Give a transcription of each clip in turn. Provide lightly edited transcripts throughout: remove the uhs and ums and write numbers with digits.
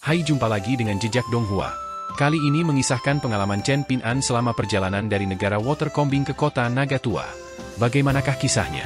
Hai, jumpa lagi dengan Jejak Donghua. Kali ini mengisahkan pengalaman Chen Ping'an selama perjalanan dari negara Watercombing ke kota Nagatua. Bagaimanakah kisahnya?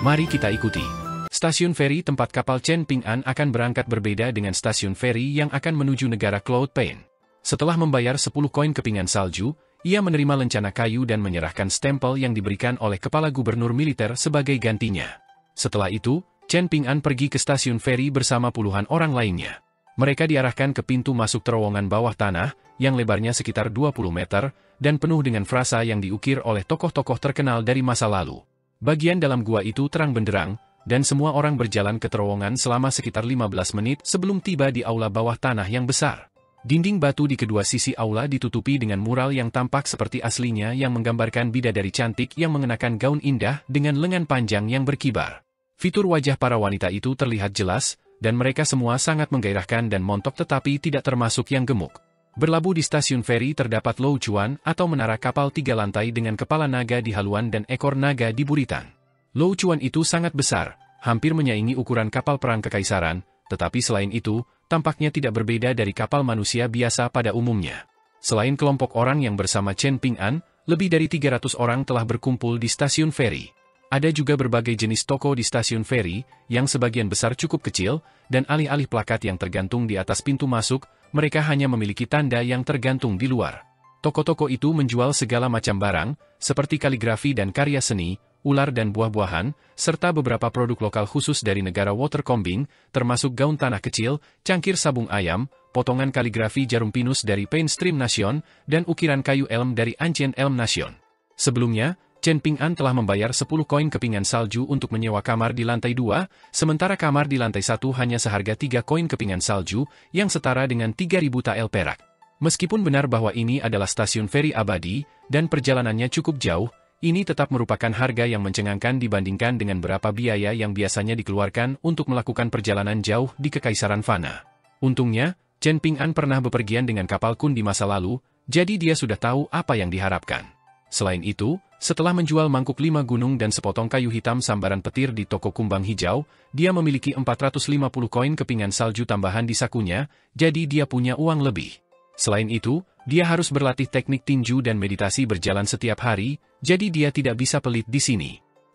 Mari kita ikuti. Stasiun feri tempat kapal Chen Ping'an akan berangkat berbeda dengan stasiun feri yang akan menuju negara Cloud Pain. Setelah membayar 10 koin kepingan salju, ia menerima lencana kayu dan menyerahkan stempel yang diberikan oleh kepala gubernur militer sebagai gantinya. Setelah itu, Chen Ping'an pergi ke stasiun feri bersama puluhan orang lainnya. Mereka diarahkan ke pintu masuk terowongan bawah tanah, yang lebarnya sekitar 20 meter, dan penuh dengan frasa yang diukir oleh tokoh-tokoh terkenal dari masa lalu. Bagian dalam gua itu terang benderang, dan semua orang berjalan ke terowongan selama sekitar 15 menit sebelum tiba di aula bawah tanah yang besar. Dinding batu di kedua sisi aula ditutupi dengan mural yang tampak seperti aslinya yang menggambarkan bidadari cantik yang mengenakan gaun indah dengan lengan panjang yang berkibar. Fitur wajah para wanita itu terlihat jelas, dan mereka semua sangat menggairahkan dan montok tetapi tidak termasuk yang gemuk. Berlabuh di stasiun feri terdapat Lo Chuan atau menara kapal 3 lantai dengan kepala naga di haluan dan ekor naga di buritan. Lo Chuan itu sangat besar, hampir menyaingi ukuran kapal perang kekaisaran, tetapi selain itu, tampaknya tidak berbeda dari kapal manusia biasa pada umumnya. Selain kelompok orang yang bersama Chen Ping'an, lebih dari 300 orang telah berkumpul di stasiun feri. Ada juga berbagai jenis toko di stasiun feri, yang sebagian besar cukup kecil, dan alih-alih plakat yang tergantung di atas pintu masuk, mereka hanya memiliki tanda yang tergantung di luar. Toko-toko itu menjual segala macam barang, seperti kaligrafi dan karya seni, ular dan buah-buahan, serta beberapa produk lokal khusus dari negara Watercombing, termasuk gaun tanah kecil, cangkir sabung ayam, potongan kaligrafi jarum pinus dari Painstream Nation, dan ukiran kayu elm dari Ancient Elm Nation. Sebelumnya, Chen Ping'an telah membayar 10 koin kepingan salju untuk menyewa kamar di lantai 2, sementara kamar di lantai 1 hanya seharga 3 koin kepingan salju, yang setara dengan 3.000 tael perak. Meskipun benar bahwa ini adalah stasiun feri abadi, dan perjalanannya cukup jauh, ini tetap merupakan harga yang mencengangkan dibandingkan dengan berapa biaya yang biasanya dikeluarkan untuk melakukan perjalanan jauh di Kekaisaran Fana. Untungnya, Chen Ping'an pernah bepergian dengan kapal Kun di masa lalu, jadi dia sudah tahu apa yang diharapkan. Selain itu, setelah menjual mangkuk 5 gunung dan sepotong kayu hitam sambaran petir di toko kumbang hijau, dia memiliki 450 koin kepingan salju tambahan di sakunya, jadi dia punya uang lebih. Selain itu, dia harus berlatih teknik tinju dan meditasi berjalan setiap hari, jadi dia tidak bisa pelit di sini.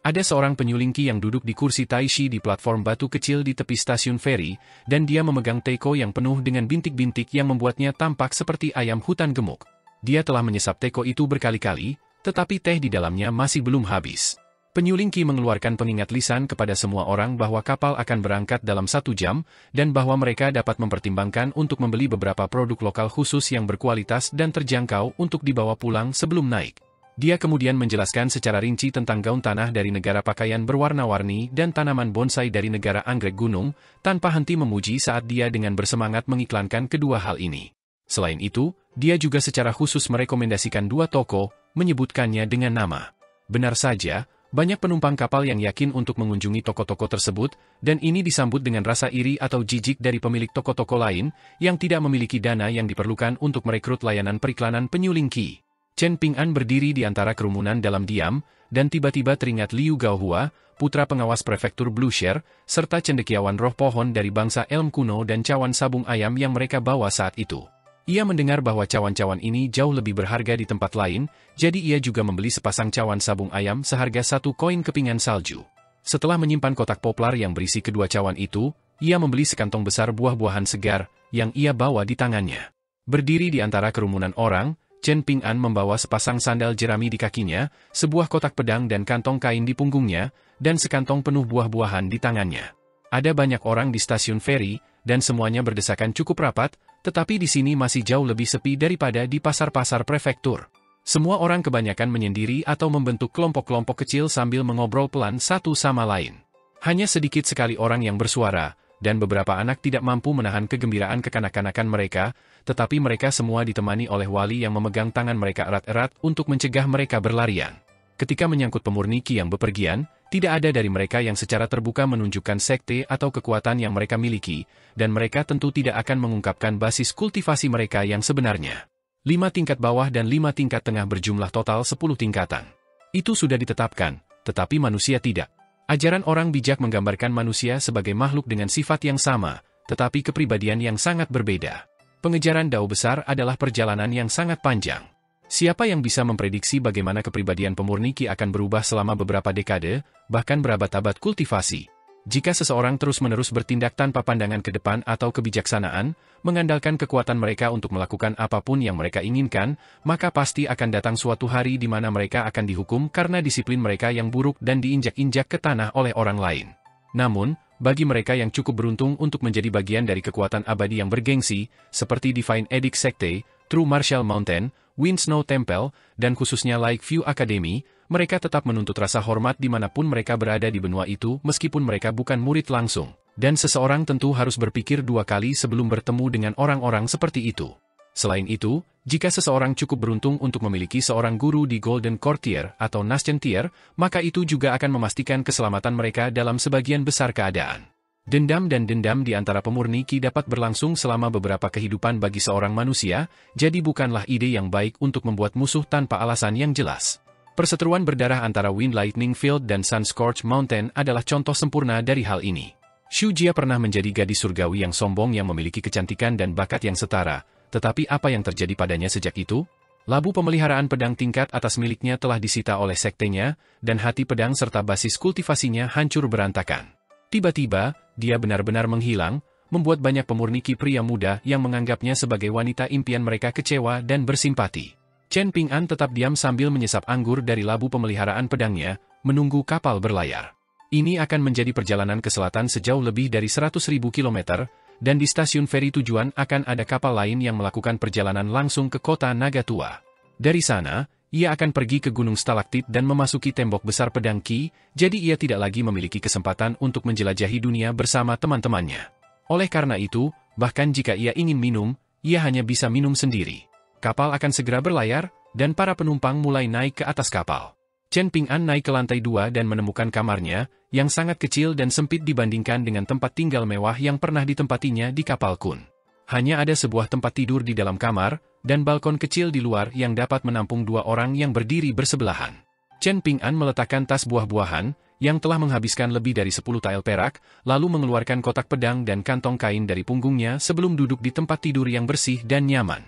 Ada seorang penyulingki yang duduk di kursi taishi di platform batu kecil di tepi stasiun feri, dan dia memegang teko yang penuh dengan bintik-bintik yang membuatnya tampak seperti ayam hutan gemuk. Dia telah menyesap teko itu berkali-kali, tetapi teh di dalamnya masih belum habis. Penyulingki mengeluarkan pengingat lisan kepada semua orang bahwa kapal akan berangkat dalam 1 jam, dan bahwa mereka dapat mempertimbangkan untuk membeli beberapa produk lokal khusus yang berkualitas dan terjangkau untuk dibawa pulang sebelum naik. Dia kemudian menjelaskan secara rinci tentang gaun tanah dari negara pakaian berwarna-warni dan tanaman bonsai dari negara anggrek gunung, tanpa henti memuji saat dia dengan bersemangat mengiklankan kedua hal ini. Selain itu, dia juga secara khusus merekomendasikan 2 toko, menyebutkannya dengan nama. Benar saja, banyak penumpang kapal yang yakin untuk mengunjungi toko-toko tersebut, dan ini disambut dengan rasa iri atau jijik dari pemilik toko-toko lain, yang tidak memiliki dana yang diperlukan untuk merekrut layanan periklanan penyulingki. Chen Ping'an berdiri di antara kerumunan dalam diam, dan tiba-tiba teringat Liu Gaohua, putra pengawas prefektur Blue Share, serta cendekiawan roh pohon dari bangsa Elm kuno dan cawan sabung ayam yang mereka bawa saat itu. Ia mendengar bahwa cawan-cawan ini jauh lebih berharga di tempat lain, jadi ia juga membeli sepasang cawan sabung ayam seharga 1 koin kepingan salju. Setelah menyimpan kotak poplar yang berisi kedua cawan itu, ia membeli sekantong besar buah-buahan segar, yang ia bawa di tangannya. Berdiri di antara kerumunan orang, Chen Ping'an membawa sepasang sandal jerami di kakinya, sebuah kotak pedang dan kantong kain di punggungnya, dan sekantong penuh buah-buahan di tangannya. Ada banyak orang di stasiun feri, dan semuanya berdesakan cukup rapat, tetapi di sini masih jauh lebih sepi daripada di pasar-pasar prefektur. Semua orang kebanyakan menyendiri atau membentuk kelompok-kelompok kecil sambil mengobrol pelan satu sama lain. Hanya sedikit sekali orang yang bersuara, dan beberapa anak tidak mampu menahan kegembiraan kekanak-kanakan mereka, tetapi mereka semua ditemani oleh wali yang memegang tangan mereka erat-erat untuk mencegah mereka berlarian. Ketika menyangkut pemurniki yang bepergian, tidak ada dari mereka yang secara terbuka menunjukkan sekte atau kekuatan yang mereka miliki, dan mereka tentu tidak akan mengungkapkan basis kultivasi mereka yang sebenarnya. 5 tingkat bawah dan 5 tingkat tengah berjumlah total 10 tingkatan. Itu sudah ditetapkan, tetapi manusia tidak. Ajaran orang bijak menggambarkan manusia sebagai makhluk dengan sifat yang sama, tetapi kepribadian yang sangat berbeda. Pengejaran Dao besar adalah perjalanan yang sangat panjang. Siapa yang bisa memprediksi bagaimana kepribadian pemurni Qi akan berubah selama beberapa dekade, bahkan berabad-abad kultivasi? Jika seseorang terus-menerus bertindak tanpa pandangan ke depan atau kebijaksanaan, mengandalkan kekuatan mereka untuk melakukan apapun yang mereka inginkan, maka pasti akan datang suatu hari di mana mereka akan dihukum karena disiplin mereka yang buruk dan diinjak-injak ke tanah oleh orang lain. Namun, bagi mereka yang cukup beruntung untuk menjadi bagian dari kekuatan abadi yang bergengsi, seperti Divine Edict Sekte, True Martial Mountain, Wind Snow Temple, dan khususnya Lakeview Academy, mereka tetap menuntut rasa hormat dimanapun mereka berada di benua itu meskipun mereka bukan murid langsung. Dan seseorang tentu harus berpikir dua kali sebelum bertemu dengan orang-orang seperti itu. Selain itu, jika seseorang cukup beruntung untuk memiliki seorang guru di Golden Courtier atau Nascent Tier, maka itu juga akan memastikan keselamatan mereka dalam sebagian besar keadaan. Dendam dan dendam di antara pemurni Qi dapat berlangsung selama beberapa kehidupan bagi seorang manusia, jadi bukanlah ide yang baik untuk membuat musuh tanpa alasan yang jelas. Perseteruan berdarah antara Wind Lightning Field dan Sun Scorched Mountain adalah contoh sempurna dari hal ini. Xu Jia pernah menjadi gadis surgawi yang sombong yang memiliki kecantikan dan bakat yang setara, tetapi apa yang terjadi padanya sejak itu? Labu pemeliharaan pedang tingkat atas miliknya telah disita oleh sektenya, dan hati pedang serta basis kultivasinya hancur berantakan. Tiba-tiba, dia benar-benar menghilang, membuat banyak pemurni Qi pria muda yang menganggapnya sebagai wanita impian mereka kecewa dan bersimpati. Chen Ping'an tetap diam sambil menyesap anggur dari labu pemeliharaan pedangnya, menunggu kapal berlayar. Ini akan menjadi perjalanan ke selatan sejauh lebih dari 100.000 kilometer, dan di stasiun feri tujuan akan ada kapal lain yang melakukan perjalanan langsung ke kota Naga Tua. Dari sana, ia akan pergi ke Gunung Stalaktit dan memasuki tembok besar pedang Qi, jadi ia tidak lagi memiliki kesempatan untuk menjelajahi dunia bersama teman-temannya. Oleh karena itu, bahkan jika ia ingin minum, ia hanya bisa minum sendiri. Kapal akan segera berlayar, dan para penumpang mulai naik ke atas kapal. Chen Ping'an naik ke lantai 2 dan menemukan kamarnya, yang sangat kecil dan sempit dibandingkan dengan tempat tinggal mewah yang pernah ditempatinya di kapal Kun. Hanya ada sebuah tempat tidur di dalam kamar, dan balkon kecil di luar yang dapat menampung 2 orang yang berdiri bersebelahan. Chen Ping'an meletakkan tas buah-buahan, yang telah menghabiskan lebih dari 10 tael perak, lalu mengeluarkan kotak pedang dan kantong kain dari punggungnya sebelum duduk di tempat tidur yang bersih dan nyaman.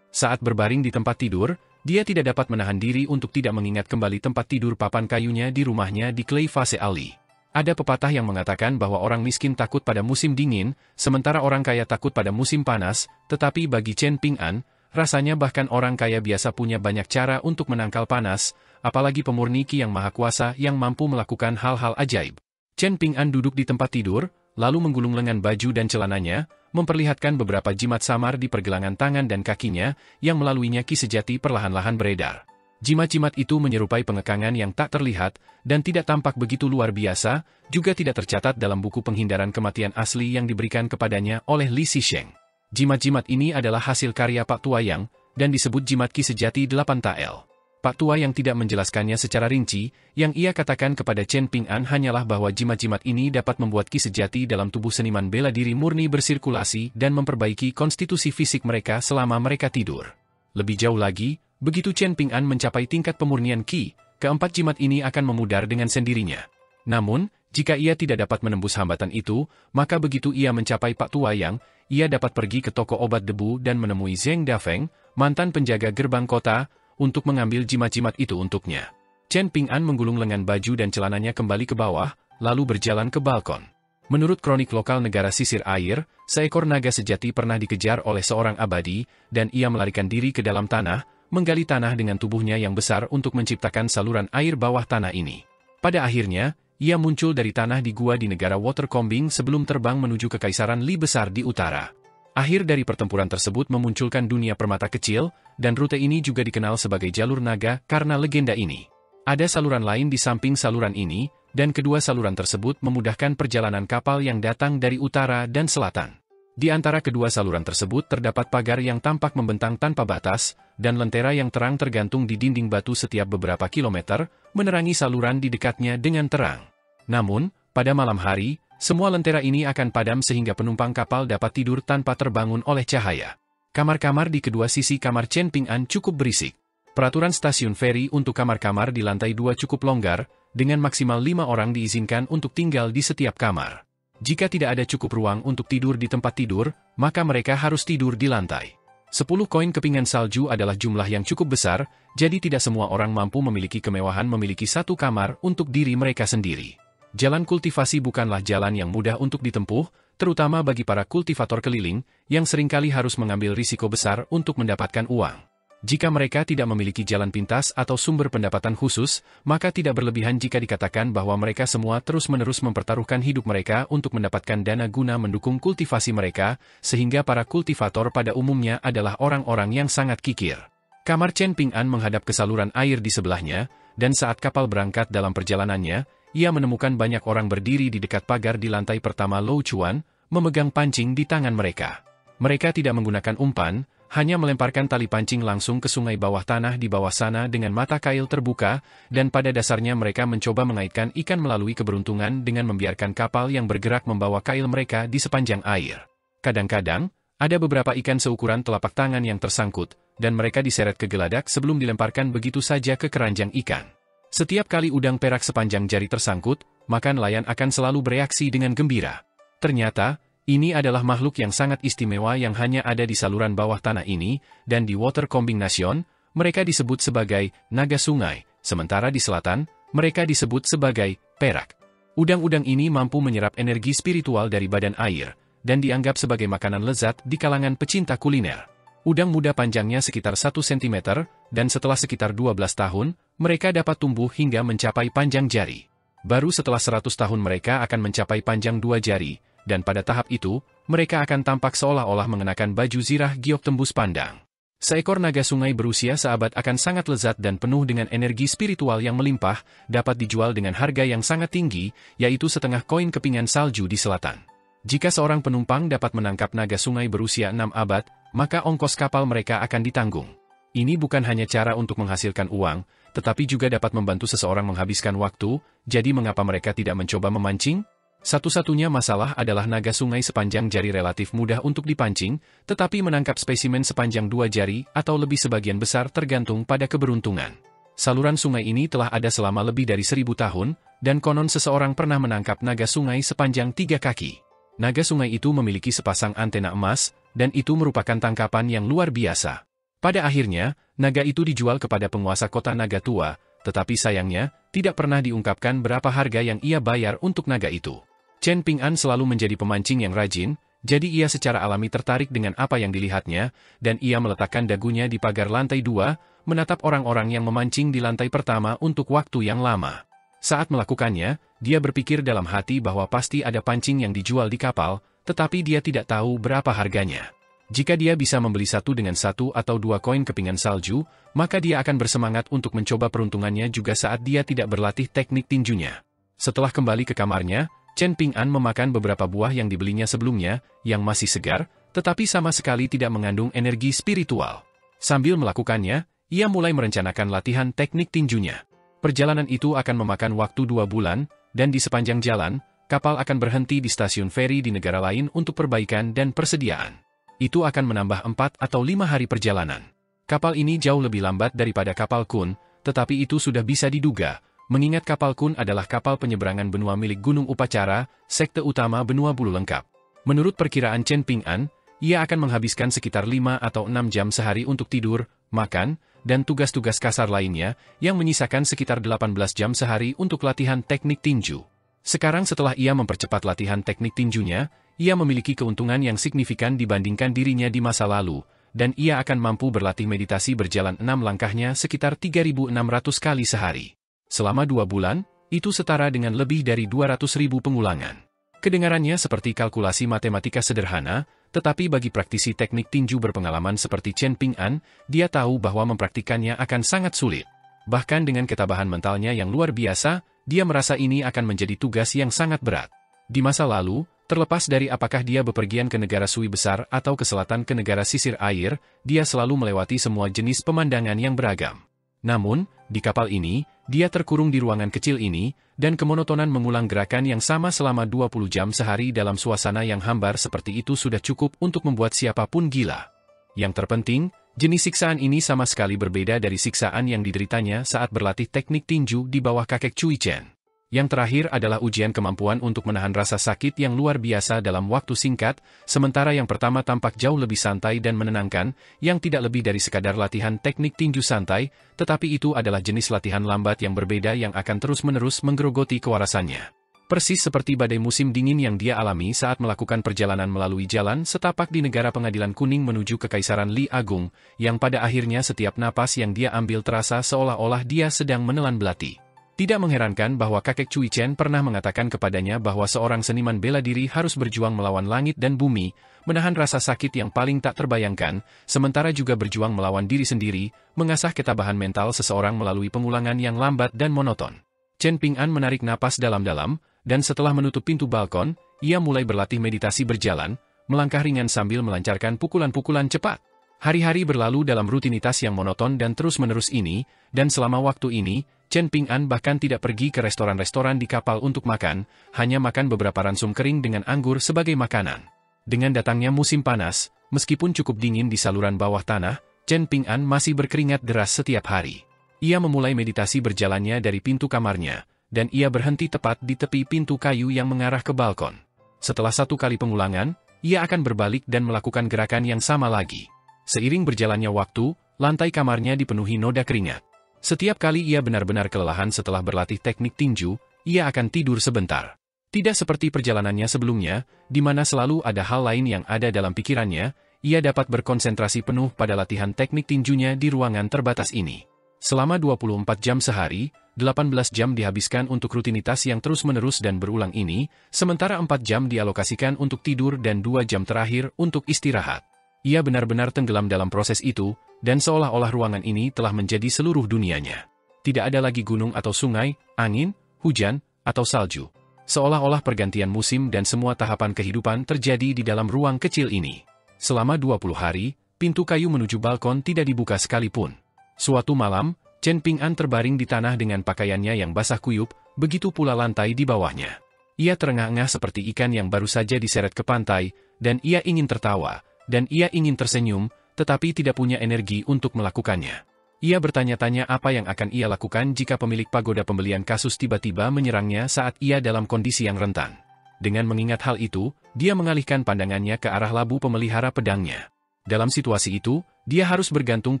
Saat berbaring di tempat tidur, dia tidak dapat menahan diri untuk tidak mengingat kembali tempat tidur papan kayunya di rumahnya di Clay Face Alley. Ada pepatah yang mengatakan bahwa orang miskin takut pada musim dingin, sementara orang kaya takut pada musim panas, tetapi bagi Chen Ping'an, rasanya bahkan orang kaya biasa punya banyak cara untuk menangkal panas, apalagi pemurni Qi yang maha kuasa yang mampu melakukan hal-hal ajaib. Chen Ping'an duduk di tempat tidur, lalu menggulung lengan baju dan celananya, memperlihatkan beberapa jimat samar di pergelangan tangan dan kakinya, yang melaluinya Qi sejati perlahan-lahan beredar. Jimat-jimat itu menyerupai pengekangan yang tak terlihat, dan tidak tampak begitu luar biasa, juga tidak tercatat dalam buku penghindaran kematian asli yang diberikan kepadanya oleh Li Xisheng. Jimat-jimat ini adalah hasil karya Pak Tua Yang, dan disebut jimat Qi sejati 8 tael. Pak Tua yang tidak menjelaskannya secara rinci, yang ia katakan kepada Chen Ping'an hanyalah bahwa jimat-jimat ini dapat membuat Qi sejati dalam tubuh seniman bela diri murni bersirkulasi dan memperbaiki konstitusi fisik mereka selama mereka tidur. Lebih jauh lagi, begitu Chen Ping'an mencapai tingkat pemurnian Qi, keempat jimat ini akan memudar dengan sendirinya. Namun, jika ia tidak dapat menembus hambatan itu, maka begitu ia mencapai Pak Tua Yang, ia dapat pergi ke toko obat debu dan menemui Zheng Dafeng, mantan penjaga gerbang kota, untuk mengambil jimat-jimat itu untuknya. Chen Ping'an menggulung lengan baju dan celananya kembali ke bawah, lalu berjalan ke balkon. Menurut kronik lokal negara sisir air, seekor naga sejati pernah dikejar oleh seorang abadi, dan ia melarikan diri ke dalam tanah, menggali tanah dengan tubuhnya yang besar untuk menciptakan saluran air bawah tanah ini. Pada akhirnya, ia muncul dari tanah di gua di negara Watercombing sebelum terbang menuju ke Kekaisaran Li besar di utara. Akhir dari pertempuran tersebut memunculkan dunia permata kecil, dan rute ini juga dikenal sebagai jalur naga karena legenda ini. Ada saluran lain di samping saluran ini, dan kedua saluran tersebut memudahkan perjalanan kapal yang datang dari utara dan selatan. Di antara kedua saluran tersebut terdapat pagar yang tampak membentang tanpa batas, dan lentera yang terang tergantung di dinding batu setiap beberapa kilometer, menerangi saluran di dekatnya dengan terang. Namun, pada malam hari, semua lentera ini akan padam sehingga penumpang kapal dapat tidur tanpa terbangun oleh cahaya. Kamar-kamar di kedua sisi kamar Chen Ping'an cukup berisik. Peraturan stasiun feri untuk kamar-kamar di lantai 2 cukup longgar, dengan maksimal 5 orang diizinkan untuk tinggal di setiap kamar. Jika tidak ada cukup ruang untuk tidur di tempat tidur, maka mereka harus tidur di lantai. 10 koin kepingan salju adalah jumlah yang cukup besar, jadi tidak semua orang mampu memiliki kemewahan memiliki satu kamar untuk diri mereka sendiri. Jalan kultivasi bukanlah jalan yang mudah untuk ditempuh, terutama bagi para kultivator keliling, yang seringkali harus mengambil risiko besar untuk mendapatkan uang. Jika mereka tidak memiliki jalan pintas atau sumber pendapatan khusus, maka tidak berlebihan jika dikatakan bahwa mereka semua terus-menerus mempertaruhkan hidup mereka untuk mendapatkan dana guna mendukung kultivasi mereka, sehingga para kultivator pada umumnya adalah orang-orang yang sangat kikir. Kamar Chen Ping-an menghadap ke saluran air di sebelahnya, dan saat kapal berangkat dalam perjalanannya, ia menemukan banyak orang berdiri di dekat pagar di lantai pertama Lo Chuan, memegang pancing di tangan mereka. Mereka tidak menggunakan umpan, hanya melemparkan tali pancing langsung ke sungai bawah tanah di bawah sana dengan mata kail terbuka, dan pada dasarnya mereka mencoba mengaitkan ikan melalui keberuntungan dengan membiarkan kapal yang bergerak membawa kail mereka di sepanjang air. Kadang-kadang, ada beberapa ikan seukuran telapak tangan yang tersangkut, dan mereka diseret ke geladak sebelum dilemparkan begitu saja ke keranjang ikan. Setiap kali udang perak sepanjang jari tersangkut, maka nelayan akan selalu bereaksi dengan gembira. Ternyata, ini adalah makhluk yang sangat istimewa yang hanya ada di saluran bawah tanah ini, dan di Water Combing Nation, mereka disebut sebagai naga sungai, sementara di selatan, mereka disebut sebagai perak. Udang-udang ini mampu menyerap energi spiritual dari badan air, dan dianggap sebagai makanan lezat di kalangan pecinta kuliner. Udang muda panjangnya sekitar 1 cm, dan setelah sekitar 12 tahun, mereka dapat tumbuh hingga mencapai panjang jari. Baru setelah 100 tahun mereka akan mencapai panjang 2 jari, dan pada tahap itu, mereka akan tampak seolah-olah mengenakan baju zirah giok tembus pandang. Seekor naga sungai berusia seabad akan sangat lezat dan penuh dengan energi spiritual yang melimpah, dapat dijual dengan harga yang sangat tinggi, yaitu setengah koin kepingan salju di selatan. Jika seorang penumpang dapat menangkap naga sungai berusia 6 abad, maka ongkos kapal mereka akan ditanggung. Ini bukan hanya cara untuk menghasilkan uang, tetapi juga dapat membantu seseorang menghabiskan waktu, jadi mengapa mereka tidak mencoba memancing? Satu-satunya masalah adalah naga sungai sepanjang jari relatif mudah untuk dipancing, tetapi menangkap spesimen sepanjang 2 jari atau lebih sebagian besar tergantung pada keberuntungan. Saluran sungai ini telah ada selama lebih dari 1000 tahun, dan konon seseorang pernah menangkap naga sungai sepanjang 3 kaki. Naga sungai itu memiliki sepasang antena emas, dan itu merupakan tangkapan yang luar biasa. Pada akhirnya, naga itu dijual kepada penguasa kota Naga Tua, tetapi sayangnya, tidak pernah diungkapkan berapa harga yang ia bayar untuk naga itu. Chen Ping-an selalu menjadi pemancing yang rajin, jadi ia secara alami tertarik dengan apa yang dilihatnya, dan ia meletakkan dagunya di pagar lantai 2, menatap orang-orang yang memancing di lantai pertama untuk waktu yang lama. Saat melakukannya, dia berpikir dalam hati bahwa pasti ada pancing yang dijual di kapal, tetapi dia tidak tahu berapa harganya. Jika dia bisa membeli satu dengan 1 atau 2 koin kepingan salju, maka dia akan bersemangat untuk mencoba peruntungannya juga saat dia tidak berlatih teknik tinjunya. Setelah kembali ke kamarnya, Chen Ping-an memakan beberapa buah yang dibelinya sebelumnya, yang masih segar, tetapi sama sekali tidak mengandung energi spiritual. Sambil melakukannya, ia mulai merencanakan latihan teknik tinjunya. Perjalanan itu akan memakan waktu 2 bulan, dan di sepanjang jalan, kapal akan berhenti di stasiun feri di negara lain untuk perbaikan dan persediaan. Itu akan menambah 4 atau 5 hari perjalanan. Kapal ini jauh lebih lambat daripada kapal Kun, tetapi itu sudah bisa diduga, mengingat kapal Kun adalah kapal penyeberangan benua milik Gunung Upacara, sekte utama benua bulu lengkap. Menurut perkiraan Chen Ping-an, ia akan menghabiskan sekitar 5 atau 6 jam sehari untuk tidur, makan, dan tugas-tugas kasar lainnya, yang menyisakan sekitar 18 jam sehari untuk latihan teknik tinju. Sekarang setelah ia mempercepat latihan teknik tinjunya, ia memiliki keuntungan yang signifikan dibandingkan dirinya di masa lalu, dan ia akan mampu berlatih meditasi berjalan 6 langkahnya sekitar 3.600 kali sehari. Selama 2 bulan, itu setara dengan lebih dari 200.000 pengulangan. Kedengarannya seperti kalkulasi matematika sederhana, tetapi bagi praktisi teknik tinju berpengalaman seperti Chen Ping-an, dia tahu bahwa mempraktikannya akan sangat sulit. Bahkan dengan ketabahan mentalnya yang luar biasa, dia merasa ini akan menjadi tugas yang sangat berat. Di masa lalu, terlepas dari apakah dia bepergian ke negara Sui besar atau ke selatan ke negara sisir air, dia selalu melewati semua jenis pemandangan yang beragam. Namun, di kapal ini, dia terkurung di ruangan kecil ini, dan kemonotonan mengulang gerakan yang sama selama 20 jam sehari dalam suasana yang hambar seperti itu sudah cukup untuk membuat siapapun gila. Yang terpenting, jenis siksaan ini sama sekali berbeda dari siksaan yang dideritanya saat berlatih teknik tinju di bawah kakek Cui Chen. Yang terakhir adalah ujian kemampuan untuk menahan rasa sakit yang luar biasa dalam waktu singkat, sementara yang pertama tampak jauh lebih santai dan menenangkan, yang tidak lebih dari sekadar latihan teknik tinju santai, tetapi itu adalah jenis latihan lambat yang berbeda yang akan terus-menerus menggerogoti kewarasannya. Persis seperti badai musim dingin yang dia alami saat melakukan perjalanan melalui jalan setapak di negara Pengadilan Kuning menuju Kekaisaran Li Agung, yang pada akhirnya setiap napas yang dia ambil terasa seolah-olah dia sedang menelan belati. Tidak mengherankan bahwa kakek Cui Chen pernah mengatakan kepadanya bahwa seorang seniman bela diri harus berjuang melawan langit dan bumi, menahan rasa sakit yang paling tak terbayangkan, sementara juga berjuang melawan diri sendiri, mengasah ketabahan mental seseorang melalui pengulangan yang lambat dan monoton. Chen Ping'an menarik napas dalam-dalam, dan setelah menutup pintu balkon, ia mulai berlatih meditasi berjalan, melangkah ringan sambil melancarkan pukulan-pukulan cepat. Hari-hari berlalu dalam rutinitas yang monoton dan terus-menerus ini, dan selama waktu ini, Chen Ping'an bahkan tidak pergi ke restoran-restoran di kapal untuk makan, hanya makan beberapa ransum kering dengan anggur sebagai makanan. Dengan datangnya musim panas, meskipun cukup dingin di saluran bawah tanah, Chen Ping'an masih berkeringat deras setiap hari. Ia memulai meditasi berjalannya dari pintu kamarnya, dan ia berhenti tepat di tepi pintu kayu yang mengarah ke balkon. Setelah satu kali pengulangan, ia akan berbalik dan melakukan gerakan yang sama lagi. Seiring berjalannya waktu, lantai kamarnya dipenuhi noda keringat. Setiap kali ia benar-benar kelelahan setelah berlatih teknik tinju, ia akan tidur sebentar. Tidak seperti perjalanannya sebelumnya, di mana selalu ada hal lain yang ada dalam pikirannya, ia dapat berkonsentrasi penuh pada latihan teknik tinjunya di ruangan terbatas ini. Selama 24 jam sehari, 18 jam dihabiskan untuk rutinitas yang terus-menerus dan berulang ini, sementara 4 jam dialokasikan untuk tidur dan 2 jam terakhir untuk istirahat. Ia benar-benar tenggelam dalam proses itu, dan seolah-olah ruangan ini telah menjadi seluruh dunianya. Tidak ada lagi gunung atau sungai, angin, hujan, atau salju. Seolah-olah pergantian musim dan semua tahapan kehidupan terjadi di dalam ruang kecil ini. Selama 20 hari, pintu kayu menuju balkon tidak dibuka sekalipun. Suatu malam, Chen Ping'an terbaring di tanah dengan pakaiannya yang basah kuyup, begitu pula lantai di bawahnya. Ia terengah-engah seperti ikan yang baru saja diseret ke pantai, dan ia ingin tertawa, dan ia ingin tersenyum, tetapi tidak punya energi untuk melakukannya. Ia bertanya-tanya apa yang akan ia lakukan jika pemilik pagoda pembelian kasus tiba-tiba menyerangnya saat ia dalam kondisi yang rentan. Dengan mengingat hal itu, dia mengalihkan pandangannya ke arah labu pemelihara pedangnya. Dalam situasi itu, dia harus bergantung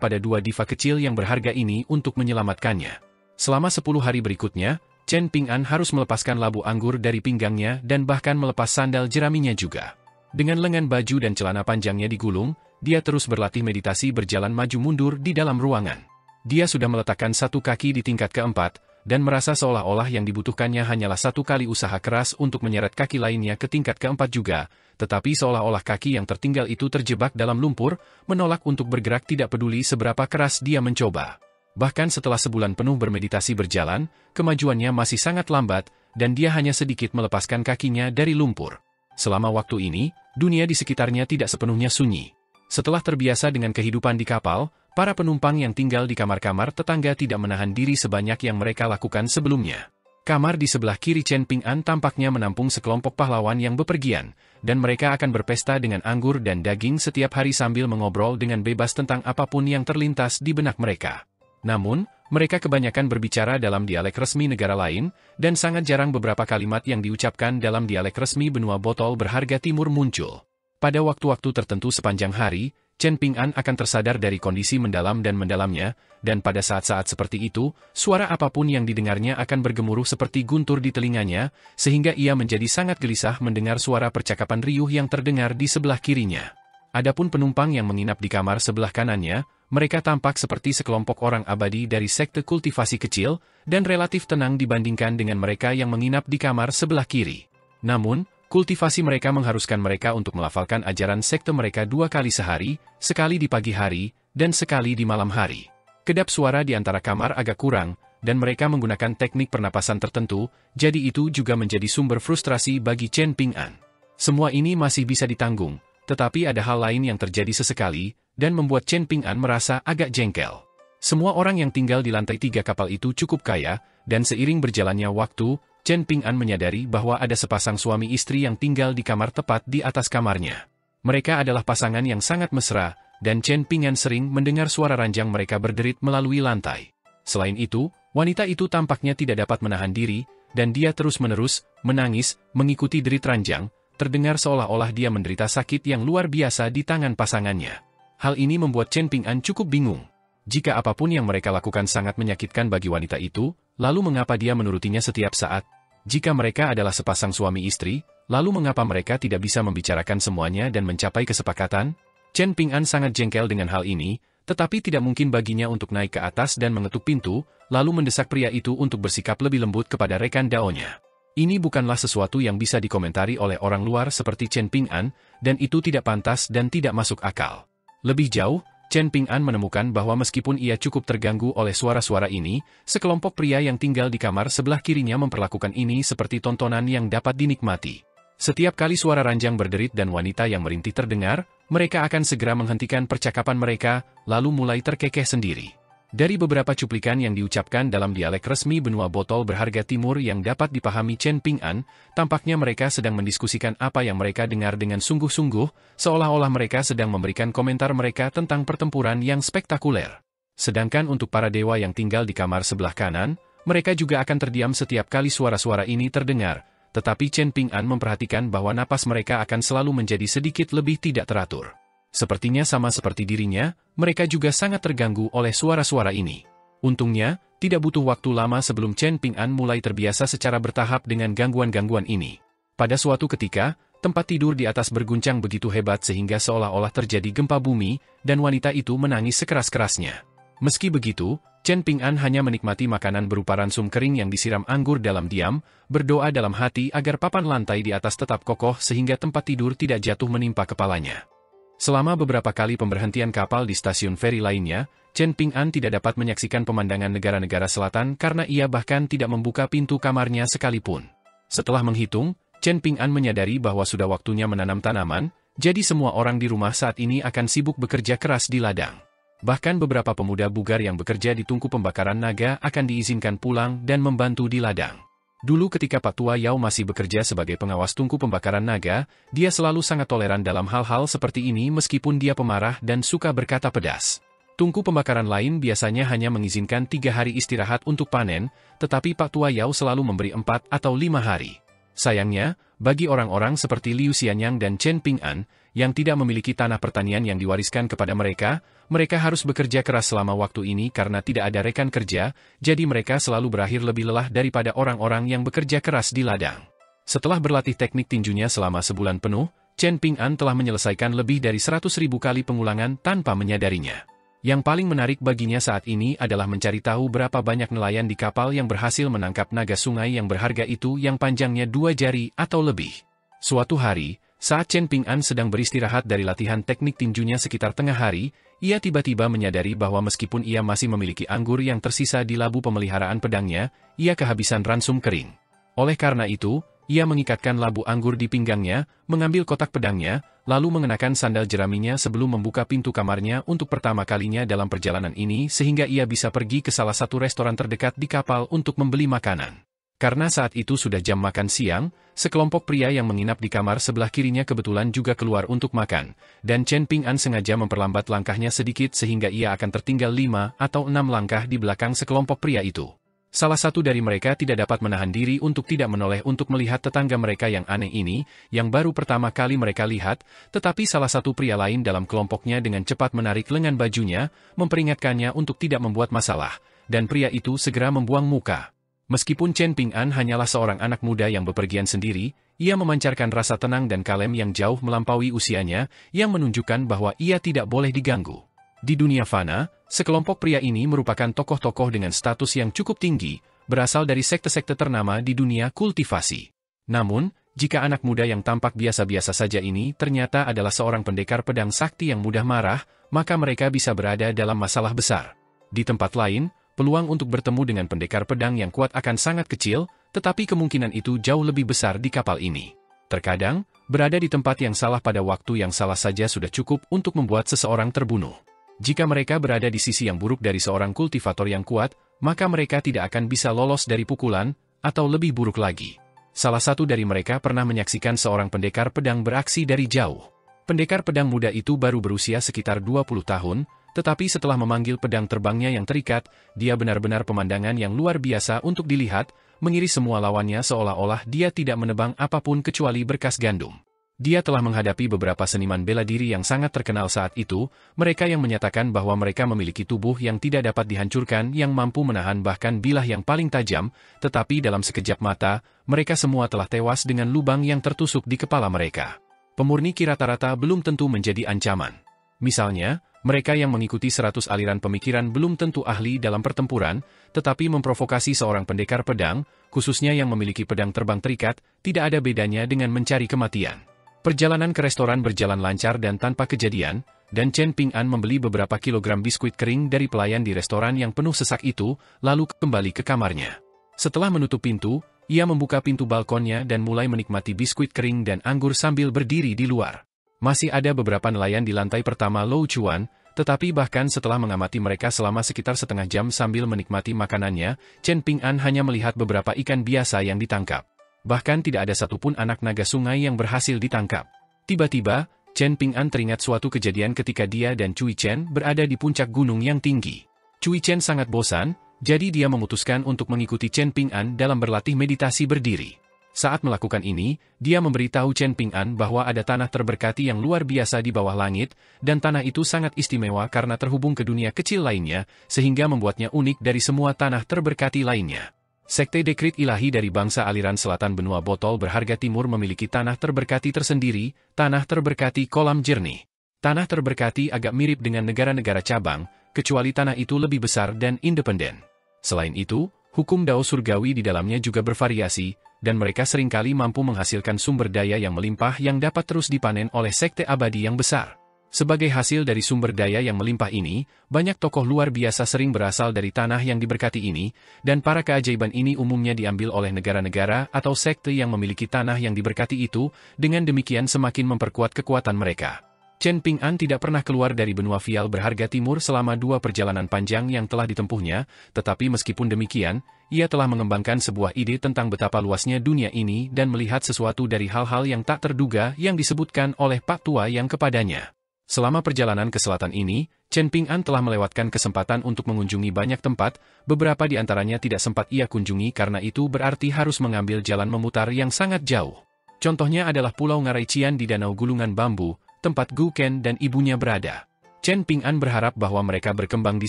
pada dua diva kecil yang berharga ini untuk menyelamatkannya. Selama 10 hari berikutnya, Chen Ping'an harus melepaskan labu anggur dari pinggangnya dan bahkan melepas sandal jeraminya juga. Dengan lengan baju dan celana panjangnya digulung, dia terus berlatih meditasi berjalan maju mundur di dalam ruangan. Dia sudah meletakkan satu kaki di tingkat keempat, dan merasa seolah-olah yang dibutuhkannya hanyalah satu kali usaha keras untuk menyeret kaki lainnya ke tingkat keempat juga, tetapi seolah-olah kaki yang tertinggal itu terjebak dalam lumpur, menolak untuk bergerak tidak peduli seberapa keras dia mencoba. Bahkan setelah sebulan penuh bermeditasi berjalan, kemajuannya masih sangat lambat, dan dia hanya sedikit melepaskan kakinya dari lumpur. Selama waktu ini, dunia di sekitarnya tidak sepenuhnya sunyi. Setelah terbiasa dengan kehidupan di kapal, para penumpang yang tinggal di kamar-kamar tetangga tidak menahan diri sebanyak yang mereka lakukan sebelumnya. Kamar di sebelah kiri Chen Ping'an tampaknya menampung sekelompok pahlawan yang bepergian, dan mereka akan berpesta dengan anggur dan daging setiap hari sambil mengobrol dengan bebas tentang apapun yang terlintas di benak mereka. Namun, mereka kebanyakan berbicara dalam dialek resmi negara lain, dan sangat jarang beberapa kalimat yang diucapkan dalam dialek resmi benua botol berharga timur muncul. Pada waktu-waktu tertentu sepanjang hari, Chen Ping'an akan tersadar dari kondisi mendalam dan mendalamnya, dan pada saat-saat seperti itu, suara apapun yang didengarnya akan bergemuruh seperti guntur di telinganya, sehingga ia menjadi sangat gelisah mendengar suara percakapan riuh yang terdengar di sebelah kirinya. Adapun penumpang yang menginap di kamar sebelah kanannya, mereka tampak seperti sekelompok orang abadi dari sekte kultivasi kecil, dan relatif tenang dibandingkan dengan mereka yang menginap di kamar sebelah kiri. Namun, kultivasi mereka mengharuskan mereka untuk melafalkan ajaran sekte mereka 2 kali sehari, sekali di pagi hari, dan sekali di malam hari. Kedap suara di antara kamar agak kurang, dan mereka menggunakan teknik pernapasan tertentu, jadi itu juga menjadi sumber frustrasi bagi Chen Ping'an. Semua ini masih bisa ditanggung, tetapi ada hal lain yang terjadi sesekali, dan membuat Chen Ping'an merasa agak jengkel. Semua orang yang tinggal di lantai 3 kapal itu cukup kaya, dan seiring berjalannya waktu, Chen Ping'an menyadari bahwa ada sepasang suami istri yang tinggal di kamar tepat di atas kamarnya. Mereka adalah pasangan yang sangat mesra, dan Chen Ping'an sering mendengar suara ranjang mereka berderit melalui lantai. Selain itu, wanita itu tampaknya tidak dapat menahan diri, dan dia terus-menerus menangis, mengikuti derit ranjang, terdengar seolah-olah dia menderita sakit yang luar biasa di tangan pasangannya. Hal ini membuat Chen Ping'an cukup bingung. Jika apapun yang mereka lakukan sangat menyakitkan bagi wanita itu, lalu mengapa dia menurutinya setiap saat? Jika mereka adalah sepasang suami istri, lalu mengapa mereka tidak bisa membicarakan semuanya dan mencapai kesepakatan? Chen Ping'an sangat jengkel dengan hal ini, tetapi tidak mungkin baginya untuk naik ke atas dan mengetuk pintu, lalu mendesak pria itu untuk bersikap lebih lembut kepada rekan daonya. Ini bukanlah sesuatu yang bisa dikomentari oleh orang luar seperti Chen Ping'an, dan itu tidak pantas dan tidak masuk akal. Lebih jauh, Chen Ping'an menemukan bahwa meskipun ia cukup terganggu oleh suara-suara ini, sekelompok pria yang tinggal di kamar sebelah kirinya memperlakukan ini seperti tontonan yang dapat dinikmati. Setiap kali suara ranjang berderit dan wanita yang merintih terdengar, mereka akan segera menghentikan percakapan mereka, lalu mulai terkekeh sendiri. Dari beberapa cuplikan yang diucapkan dalam dialek resmi benua botol berharga timur yang dapat dipahami Chen Ping'an, tampaknya mereka sedang mendiskusikan apa yang mereka dengar dengan sungguh-sungguh, seolah-olah mereka sedang memberikan komentar mereka tentang pertempuran yang spektakuler. Sedangkan untuk para dewa yang tinggal di kamar sebelah kanan, mereka juga akan terdiam setiap kali suara-suara ini terdengar, tetapi Chen Ping'an memperhatikan bahwa napas mereka akan selalu menjadi sedikit lebih tidak teratur. Sepertinya sama seperti dirinya, mereka juga sangat terganggu oleh suara-suara ini. Untungnya, tidak butuh waktu lama sebelum Chen Ping'an mulai terbiasa secara bertahap dengan gangguan-gangguan ini. Pada suatu ketika, tempat tidur di atas berguncang begitu hebat sehingga seolah-olah terjadi gempa bumi, dan wanita itu menangis sekeras-kerasnya. Meski begitu, Chen Ping'an hanya menikmati makanan berupa ransum kering yang disiram anggur dalam diam, berdoa dalam hati agar papan lantai di atas tetap kokoh sehingga tempat tidur tidak jatuh menimpa kepalanya. Selama beberapa kali pemberhentian kapal di stasiun feri lainnya, Chen Ping'an tidak dapat menyaksikan pemandangan negara-negara selatan karena ia bahkan tidak membuka pintu kamarnya sekalipun. Setelah menghitung, Chen Ping'an menyadari bahwa sudah waktunya menanam tanaman, jadi semua orang di rumah saat ini akan sibuk bekerja keras di ladang. Bahkan beberapa pemuda bugar yang bekerja di tungku pembakaran naga akan diizinkan pulang dan membantu di ladang. Dulu ketika Pak Tua Yao masih bekerja sebagai pengawas tungku pembakaran naga, dia selalu sangat toleran dalam hal-hal seperti ini meskipun dia pemarah dan suka berkata pedas. Tungku pembakaran lain biasanya hanya mengizinkan 3 hari istirahat untuk panen, tetapi Pak Tua Yao selalu memberi 4 atau 5 hari. Sayangnya, bagi orang-orang seperti Liu Xianyang dan Chen Ping'an, yang tidak memiliki tanah pertanian yang diwariskan kepada mereka, mereka harus bekerja keras selama waktu ini karena tidak ada rekan kerja, jadi mereka selalu berakhir lebih lelah daripada orang-orang yang bekerja keras di ladang. Setelah berlatih teknik tinjunya selama sebulan penuh, Chen Ping'an telah menyelesaikan lebih dari 100.000 kali pengulangan tanpa menyadarinya. Yang paling menarik baginya saat ini adalah mencari tahu berapa banyak nelayan di kapal yang berhasil menangkap naga sungai yang berharga itu yang panjangnya 2 jari atau lebih. Suatu hari, saat Chen Ping'an sedang beristirahat dari latihan teknik tinjunya sekitar tengah hari, ia tiba-tiba menyadari bahwa meskipun ia masih memiliki anggur yang tersisa di labu pemeliharaan pedangnya, ia kehabisan ransum kering. Oleh karena itu, ia mengikatkan labu anggur di pinggangnya, mengambil kotak pedangnya, lalu mengenakan sandal jeraminya sebelum membuka pintu kamarnya untuk pertama kalinya dalam perjalanan ini sehingga ia bisa pergi ke salah satu restoran terdekat di kapal untuk membeli makanan. Karena saat itu sudah jam makan siang, sekelompok pria yang menginap di kamar sebelah kirinya kebetulan juga keluar untuk makan, dan Chen Ping'an sengaja memperlambat langkahnya sedikit sehingga ia akan tertinggal 5 atau 6 langkah di belakang sekelompok pria itu. Salah satu dari mereka tidak dapat menahan diri untuk tidak menoleh untuk melihat tetangga mereka yang aneh ini, yang baru pertama kali mereka lihat, tetapi salah satu pria lain dalam kelompoknya dengan cepat menarik lengan bajunya, memperingatkannya untuk tidak membuat masalah, dan pria itu segera membuang muka. Meskipun Chen Ping'an hanyalah seorang anak muda yang bepergian sendiri, ia memancarkan rasa tenang dan kalem yang jauh melampaui usianya, yang menunjukkan bahwa ia tidak boleh diganggu. Di dunia fana, sekelompok pria ini merupakan tokoh-tokoh dengan status yang cukup tinggi, berasal dari sekte-sekte ternama di dunia kultivasi. Namun, jika anak muda yang tampak biasa-biasa saja ini ternyata adalah seorang pendekar pedang sakti yang mudah marah, maka mereka bisa berada dalam masalah besar. Di tempat lain, peluang untuk bertemu dengan pendekar pedang yang kuat akan sangat kecil, tetapi kemungkinan itu jauh lebih besar di kapal ini. Terkadang, berada di tempat yang salah pada waktu yang salah saja sudah cukup untuk membuat seseorang terbunuh. Jika mereka berada di sisi yang buruk dari seorang kultivator yang kuat, maka mereka tidak akan bisa lolos dari pukulan, atau lebih buruk lagi. Salah satu dari mereka pernah menyaksikan seorang pendekar pedang beraksi dari jauh. Pendekar pedang muda itu baru berusia sekitar 20 tahun, Tetapi setelah memanggil pedang terbangnya yang terikat, dia benar-benar pemandangan yang luar biasa untuk dilihat, mengiris semua lawannya seolah-olah dia tidak menebang apapun kecuali berkas gandum. Dia telah menghadapi beberapa seniman bela diri yang sangat terkenal saat itu, mereka yang menyatakan bahwa mereka memiliki tubuh yang tidak dapat dihancurkan yang mampu menahan bahkan bilah yang paling tajam, tetapi dalam sekejap mata, mereka semua telah tewas dengan lubang yang tertusuk di kepala mereka. Pemurni Ki rata-rata belum tentu menjadi ancaman. Misalnya, mereka yang mengikuti 100 aliran pemikiran belum tentu ahli dalam pertempuran, tetapi memprovokasi seorang pendekar pedang, khususnya yang memiliki pedang terbang terikat, tidak ada bedanya dengan mencari kematian. Perjalanan ke restoran berjalan lancar dan tanpa kejadian, dan Chen Ping-an membeli beberapa kilogram biskuit kering dari pelayan di restoran yang penuh sesak itu, lalu kembali ke kamarnya. Setelah menutup pintu, ia membuka pintu balkonnya dan mulai menikmati biskuit kering dan anggur sambil berdiri di luar. Masih ada beberapa nelayan di lantai pertama Lo Chuan, tetapi bahkan setelah mengamati mereka selama sekitar setengah jam sambil menikmati makanannya, Chen Ping-an hanya melihat beberapa ikan biasa yang ditangkap. Bahkan tidak ada satupun anak naga sungai yang berhasil ditangkap. Tiba-tiba, Chen Ping-an teringat suatu kejadian ketika dia dan Cui Chen berada di puncak gunung yang tinggi. Cui Chen sangat bosan, jadi dia memutuskan untuk mengikuti Chen Ping-an dalam berlatih meditasi berdiri. Saat melakukan ini, dia memberitahu Chen Ping-an bahwa ada tanah terberkati yang luar biasa di bawah langit, dan tanah itu sangat istimewa karena terhubung ke dunia kecil lainnya, sehingga membuatnya unik dari semua tanah terberkati lainnya. Sekte Dekrit Ilahi dari bangsa aliran selatan benua botol berharga timur memiliki tanah terberkati tersendiri, tanah terberkati kolam jernih. Tanah terberkati agak mirip dengan negara-negara cabang, kecuali tanah itu lebih besar dan independen. Selain itu, hukum Dao surgawi di dalamnya juga bervariasi, dan mereka seringkali mampu menghasilkan sumber daya yang melimpah yang dapat terus dipanen oleh sekte abadi yang besar. Sebagai hasil dari sumber daya yang melimpah ini, banyak tokoh luar biasa sering berasal dari tanah yang diberkati ini, dan para keajaiban ini umumnya diambil oleh negara-negara atau sekte yang memiliki tanah yang diberkati itu, dengan demikian semakin memperkuat kekuatan mereka. Chen Ping-an tidak pernah keluar dari benua Fial berharga timur selama 2 perjalanan panjang yang telah ditempuhnya, tetapi meskipun demikian, ia telah mengembangkan sebuah ide tentang betapa luasnya dunia ini dan melihat sesuatu dari hal-hal yang tak terduga yang disebutkan oleh Pak Tua yang kepadanya. Selama perjalanan ke selatan ini, Chen Ping-an telah melewatkan kesempatan untuk mengunjungi banyak tempat, beberapa di antaranya tidak sempat ia kunjungi karena itu berarti harus mengambil jalan memutar yang sangat jauh. Contohnya adalah Pulau Ngarai Cian di Danau Gulungan Bambu, tempat Gu Ken dan ibunya berada. Chen Ping-an berharap bahwa mereka berkembang di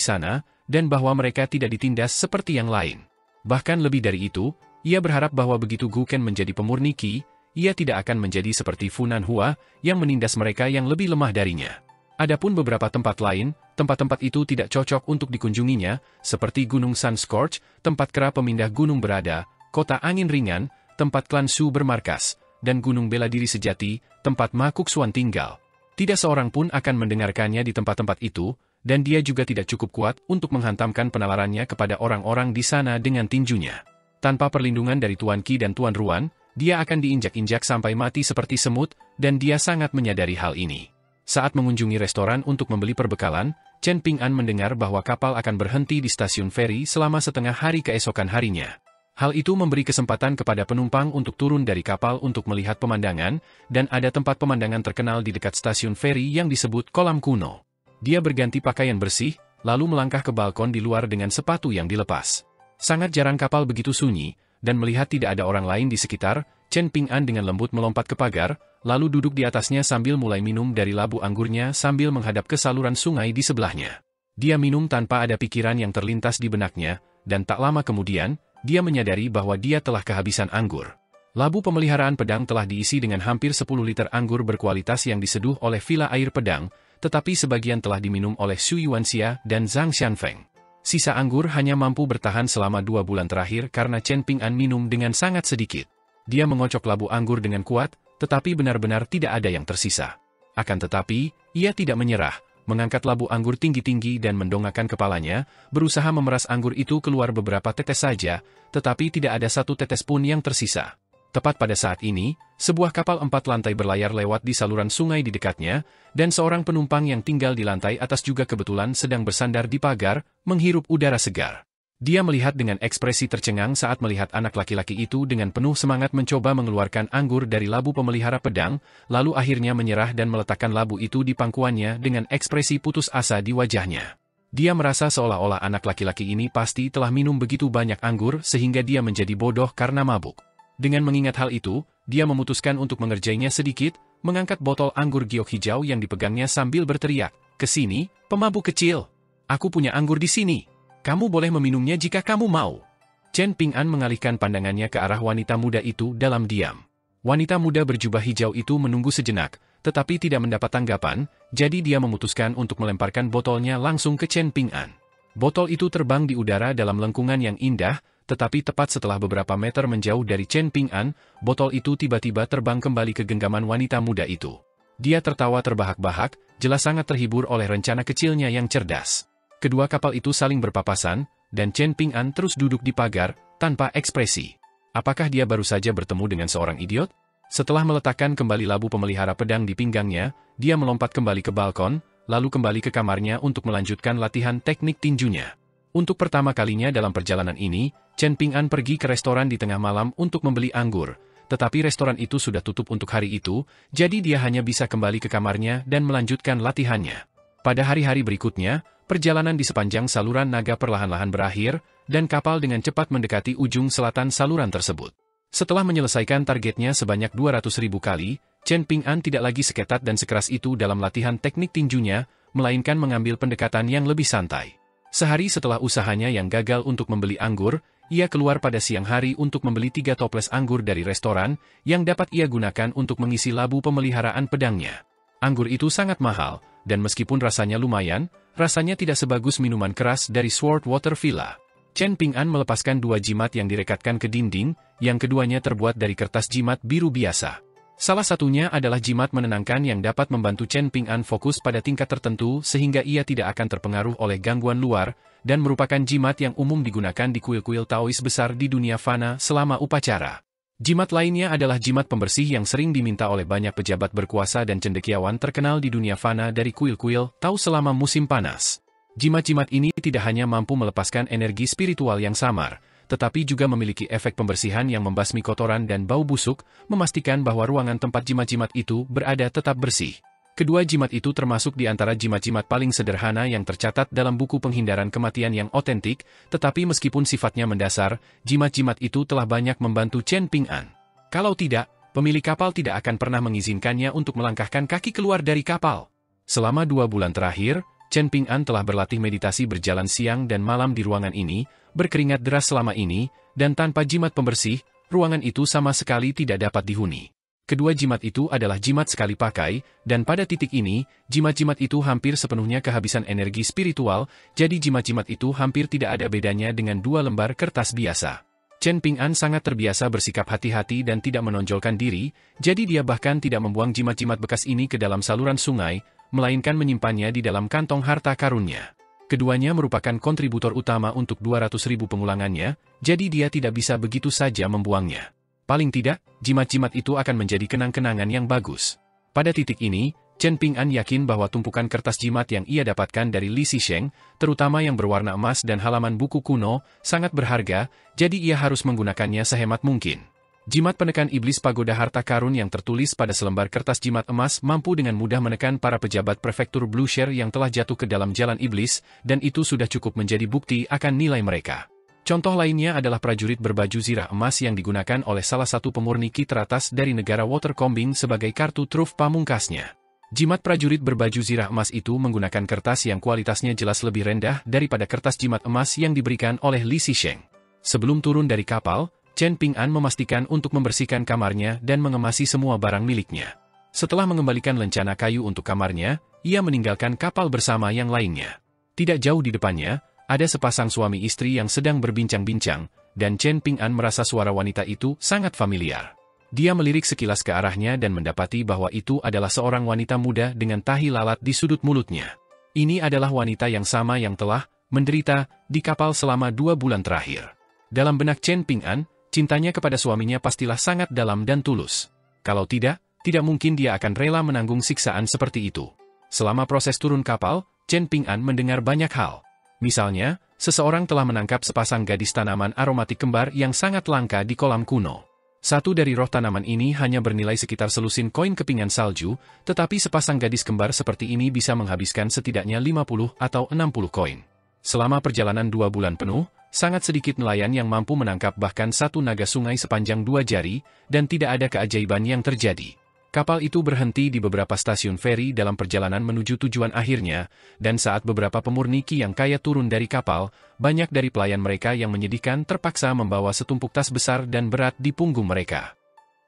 sana, dan bahwa mereka tidak ditindas seperti yang lain. Bahkan lebih dari itu, ia berharap bahwa begitu Gu Ken menjadi pemurni Qi, ia tidak akan menjadi seperti Funan Hua, yang menindas mereka yang lebih lemah darinya. Adapun beberapa tempat lain, tempat-tempat itu tidak cocok untuk dikunjunginya, seperti Gunung Sun Scorch, tempat kera pemindah gunung berada, kota angin ringan, tempat klan Su bermarkas, dan Gunung Bela Diri Sejati, tempat Ma Kuksuan tinggal. Tidak seorang pun akan mendengarkannya di tempat-tempat itu, dan dia juga tidak cukup kuat untuk menghantamkan penalarannya kepada orang-orang di sana dengan tinjunya. Tanpa perlindungan dari Tuan Qi dan Tuan Ruan, dia akan diinjak-injak sampai mati seperti semut, dan dia sangat menyadari hal ini. Saat mengunjungi restoran untuk membeli perbekalan, Chen Ping-an mendengar bahwa kapal akan berhenti di stasiun feri selama setengah hari keesokan harinya. Hal itu memberi kesempatan kepada penumpang untuk turun dari kapal untuk melihat pemandangan, dan ada tempat pemandangan terkenal di dekat stasiun feri yang disebut Kolam Kuno. Dia berganti pakaian bersih, lalu melangkah ke balkon di luar dengan sepatu yang dilepas. Sangat jarang kapal begitu sunyi, dan melihat tidak ada orang lain di sekitar, Chen Ping-an dengan lembut melompat ke pagar, lalu duduk di atasnya sambil mulai minum dari labu anggurnya sambil menghadap ke saluran sungai di sebelahnya. Dia minum tanpa ada pikiran yang terlintas di benaknya, dan tak lama kemudian, dia menyadari bahwa dia telah kehabisan anggur. Labu pemeliharaan pedang telah diisi dengan hampir 10 liter anggur berkualitas yang diseduh oleh villa air pedang, tetapi sebagian telah diminum oleh Xu Yuanxia dan Zhang Xianfeng. Sisa anggur hanya mampu bertahan selama 2 bulan terakhir karena Chen Ping-an minum dengan sangat sedikit. Dia mengocok labu anggur dengan kuat, tetapi benar-benar tidak ada yang tersisa. Akan tetapi, ia tidak menyerah, mengangkat labu anggur tinggi-tinggi dan mendongakkan kepalanya, berusaha memeras anggur itu keluar beberapa tetes saja, tetapi tidak ada satu tetes pun yang tersisa. Tepat pada saat ini, sebuah kapal 4 lantai berlayar lewat di saluran sungai di dekatnya, dan seorang penumpang yang tinggal di lantai atas juga kebetulan sedang bersandar di pagar, menghirup udara segar. Dia melihat dengan ekspresi tercengang saat melihat anak laki-laki itu dengan penuh semangat mencoba mengeluarkan anggur dari labu pemelihara pedang, lalu akhirnya menyerah dan meletakkan labu itu di pangkuannya dengan ekspresi putus asa di wajahnya. Dia merasa seolah-olah anak laki-laki ini pasti telah minum begitu banyak anggur sehingga dia menjadi bodoh karena mabuk. Dengan mengingat hal itu, dia memutuskan untuk mengerjainya sedikit, mengangkat botol anggur giok hijau yang dipegangnya sambil berteriak, "Kesini, pemabuk kecil! Aku punya anggur di sini. Kamu boleh meminumnya jika kamu mau." Chen Ping'an mengalihkan pandangannya ke arah wanita muda itu dalam diam. Wanita muda berjubah hijau itu menunggu sejenak, tetapi tidak mendapat tanggapan, jadi dia memutuskan untuk melemparkan botolnya langsung ke Chen Ping'an. Botol itu terbang di udara dalam lengkungan yang indah, tetapi tepat setelah beberapa meter menjauh dari Chen Ping'an, botol itu tiba-tiba terbang kembali ke genggaman wanita muda itu. Dia tertawa terbahak-bahak, jelas sangat terhibur oleh rencana kecilnya yang cerdas. Kedua kapal itu saling berpapasan, dan Chen Ping'an terus duduk di pagar, tanpa ekspresi. Apakah dia baru saja bertemu dengan seorang idiot? Setelah meletakkan kembali labu pemelihara pedang di pinggangnya, dia melompat kembali ke balkon, lalu kembali ke kamarnya untuk melanjutkan latihan teknik tinjunya. Untuk pertama kalinya dalam perjalanan ini, Chen Ping'an pergi ke restoran di tengah malam untuk membeli anggur, tetapi restoran itu sudah tutup untuk hari itu, jadi dia hanya bisa kembali ke kamarnya dan melanjutkan latihannya. Pada hari-hari berikutnya, perjalanan di sepanjang saluran naga perlahan-lahan berakhir, dan kapal dengan cepat mendekati ujung selatan saluran tersebut. Setelah menyelesaikan targetnya sebanyak 200.000 kali, Chen Ping'an tidak lagi seketat dan sekeras itu dalam latihan teknik tinjunya, melainkan mengambil pendekatan yang lebih santai. Sehari setelah usahanya yang gagal untuk membeli anggur, ia keluar pada siang hari untuk membeli 3 toples anggur dari restoran, yang dapat ia gunakan untuk mengisi labu pemeliharaan pedangnya. Anggur itu sangat mahal, dan meskipun rasanya lumayan, rasanya tidak sebagus minuman keras dari Sword Water Villa. Chen Ping'an melepaskan 2 jimat yang direkatkan ke dinding, yang keduanya terbuat dari kertas jimat biru biasa. Salah satunya adalah jimat menenangkan yang dapat membantu Chen Ping'an fokus pada tingkat tertentu sehingga ia tidak akan terpengaruh oleh gangguan luar, dan merupakan jimat yang umum digunakan di kuil-kuil Taois besar di dunia fana selama upacara. Jimat lainnya adalah jimat pembersih yang sering diminta oleh banyak pejabat berkuasa dan cendekiawan terkenal di dunia fana dari kuil-kuil Tao selama musim panas. Jimat-jimat ini tidak hanya mampu melepaskan energi spiritual yang samar, tetapi juga memiliki efek pembersihan yang membasmi kotoran dan bau busuk, memastikan bahwa ruangan tempat jimat-jimat itu berada tetap bersih. Kedua jimat itu termasuk di antara jimat-jimat paling sederhana yang tercatat dalam buku penghindaran kematian yang otentik, tetapi meskipun sifatnya mendasar, jimat-jimat itu telah banyak membantu Chen Ping'an. Kalau tidak, pemilik kapal tidak akan pernah mengizinkannya untuk melangkahkan kaki keluar dari kapal. Selama 2 bulan terakhir, Chen Ping'an telah berlatih meditasi berjalan siang dan malam di ruangan ini, berkeringat deras selama ini, dan tanpa jimat pembersih, ruangan itu sama sekali tidak dapat dihuni. Kedua jimat itu adalah jimat sekali pakai, dan pada titik ini, jimat-jimat itu hampir sepenuhnya kehabisan energi spiritual, jadi jimat-jimat itu hampir tidak ada bedanya dengan 2 lembar kertas biasa. Chen Ping'an sangat terbiasa bersikap hati-hati dan tidak menonjolkan diri, jadi dia bahkan tidak membuang jimat-jimat bekas ini ke dalam saluran sungai, melainkan menyimpannya di dalam kantong harta karunnya. Keduanya merupakan kontributor utama untuk 200.000 pengulangannya, jadi dia tidak bisa begitu saja membuangnya. Paling tidak, jimat-jimat itu akan menjadi kenang-kenangan yang bagus. Pada titik ini, Chen Ping'an yakin bahwa tumpukan kertas jimat yang ia dapatkan dari Li Zisheng, terutama yang berwarna emas dan halaman buku kuno, sangat berharga, jadi ia harus menggunakannya sehemat mungkin. Jimat penekan iblis pagoda harta karun yang tertulis pada selembar kertas jimat emas mampu dengan mudah menekan para pejabat prefektur Blue Share yang telah jatuh ke dalam jalan iblis, dan itu sudah cukup menjadi bukti akan nilai mereka. Contoh lainnya adalah prajurit berbaju zirah emas yang digunakan oleh salah satu pemurni ki teratas dari negara Watercombing sebagai kartu truf pamungkasnya. Jimat prajurit berbaju zirah emas itu menggunakan kertas yang kualitasnya jelas lebih rendah daripada kertas jimat emas yang diberikan oleh Li Zisheng. Sebelum turun dari kapal, Chen Ping'an memastikan untuk membersihkan kamarnya dan mengemasi semua barang miliknya. Setelah mengembalikan lencana kayu untuk kamarnya, ia meninggalkan kapal bersama yang lainnya. Tidak jauh di depannya, ada sepasang suami istri yang sedang berbincang-bincang, dan Chen Ping'an merasa suara wanita itu sangat familiar. Dia melirik sekilas ke arahnya dan mendapati bahwa itu adalah seorang wanita muda dengan tahi lalat di sudut mulutnya. Ini adalah wanita yang sama yang telah menderita di kapal selama 2 bulan terakhir. Dalam benak Chen Ping'an, cintanya kepada suaminya pastilah sangat dalam dan tulus. Kalau tidak mungkin dia akan rela menanggung siksaan seperti itu. Selama proses turun kapal, Chen Ping'an mendengar banyak hal. Misalnya, seseorang telah menangkap sepasang gadis tanaman aromatik kembar yang sangat langka di kolam kuno. Satu dari roh tanaman ini hanya bernilai sekitar selusin koin kepingan salju, tetapi sepasang gadis kembar seperti ini bisa menghabiskan setidaknya 50 atau 60 koin. Selama perjalanan 2 bulan penuh, sangat sedikit nelayan yang mampu menangkap bahkan satu naga sungai sepanjang 2 jari, dan tidak ada keajaiban yang terjadi. Kapal itu berhenti di beberapa stasiun feri dalam perjalanan menuju tujuan akhirnya, dan saat beberapa pemurni ki yang kaya turun dari kapal, banyak dari pelayan mereka yang menyedihkan terpaksa membawa setumpuk tas besar dan berat di punggung mereka.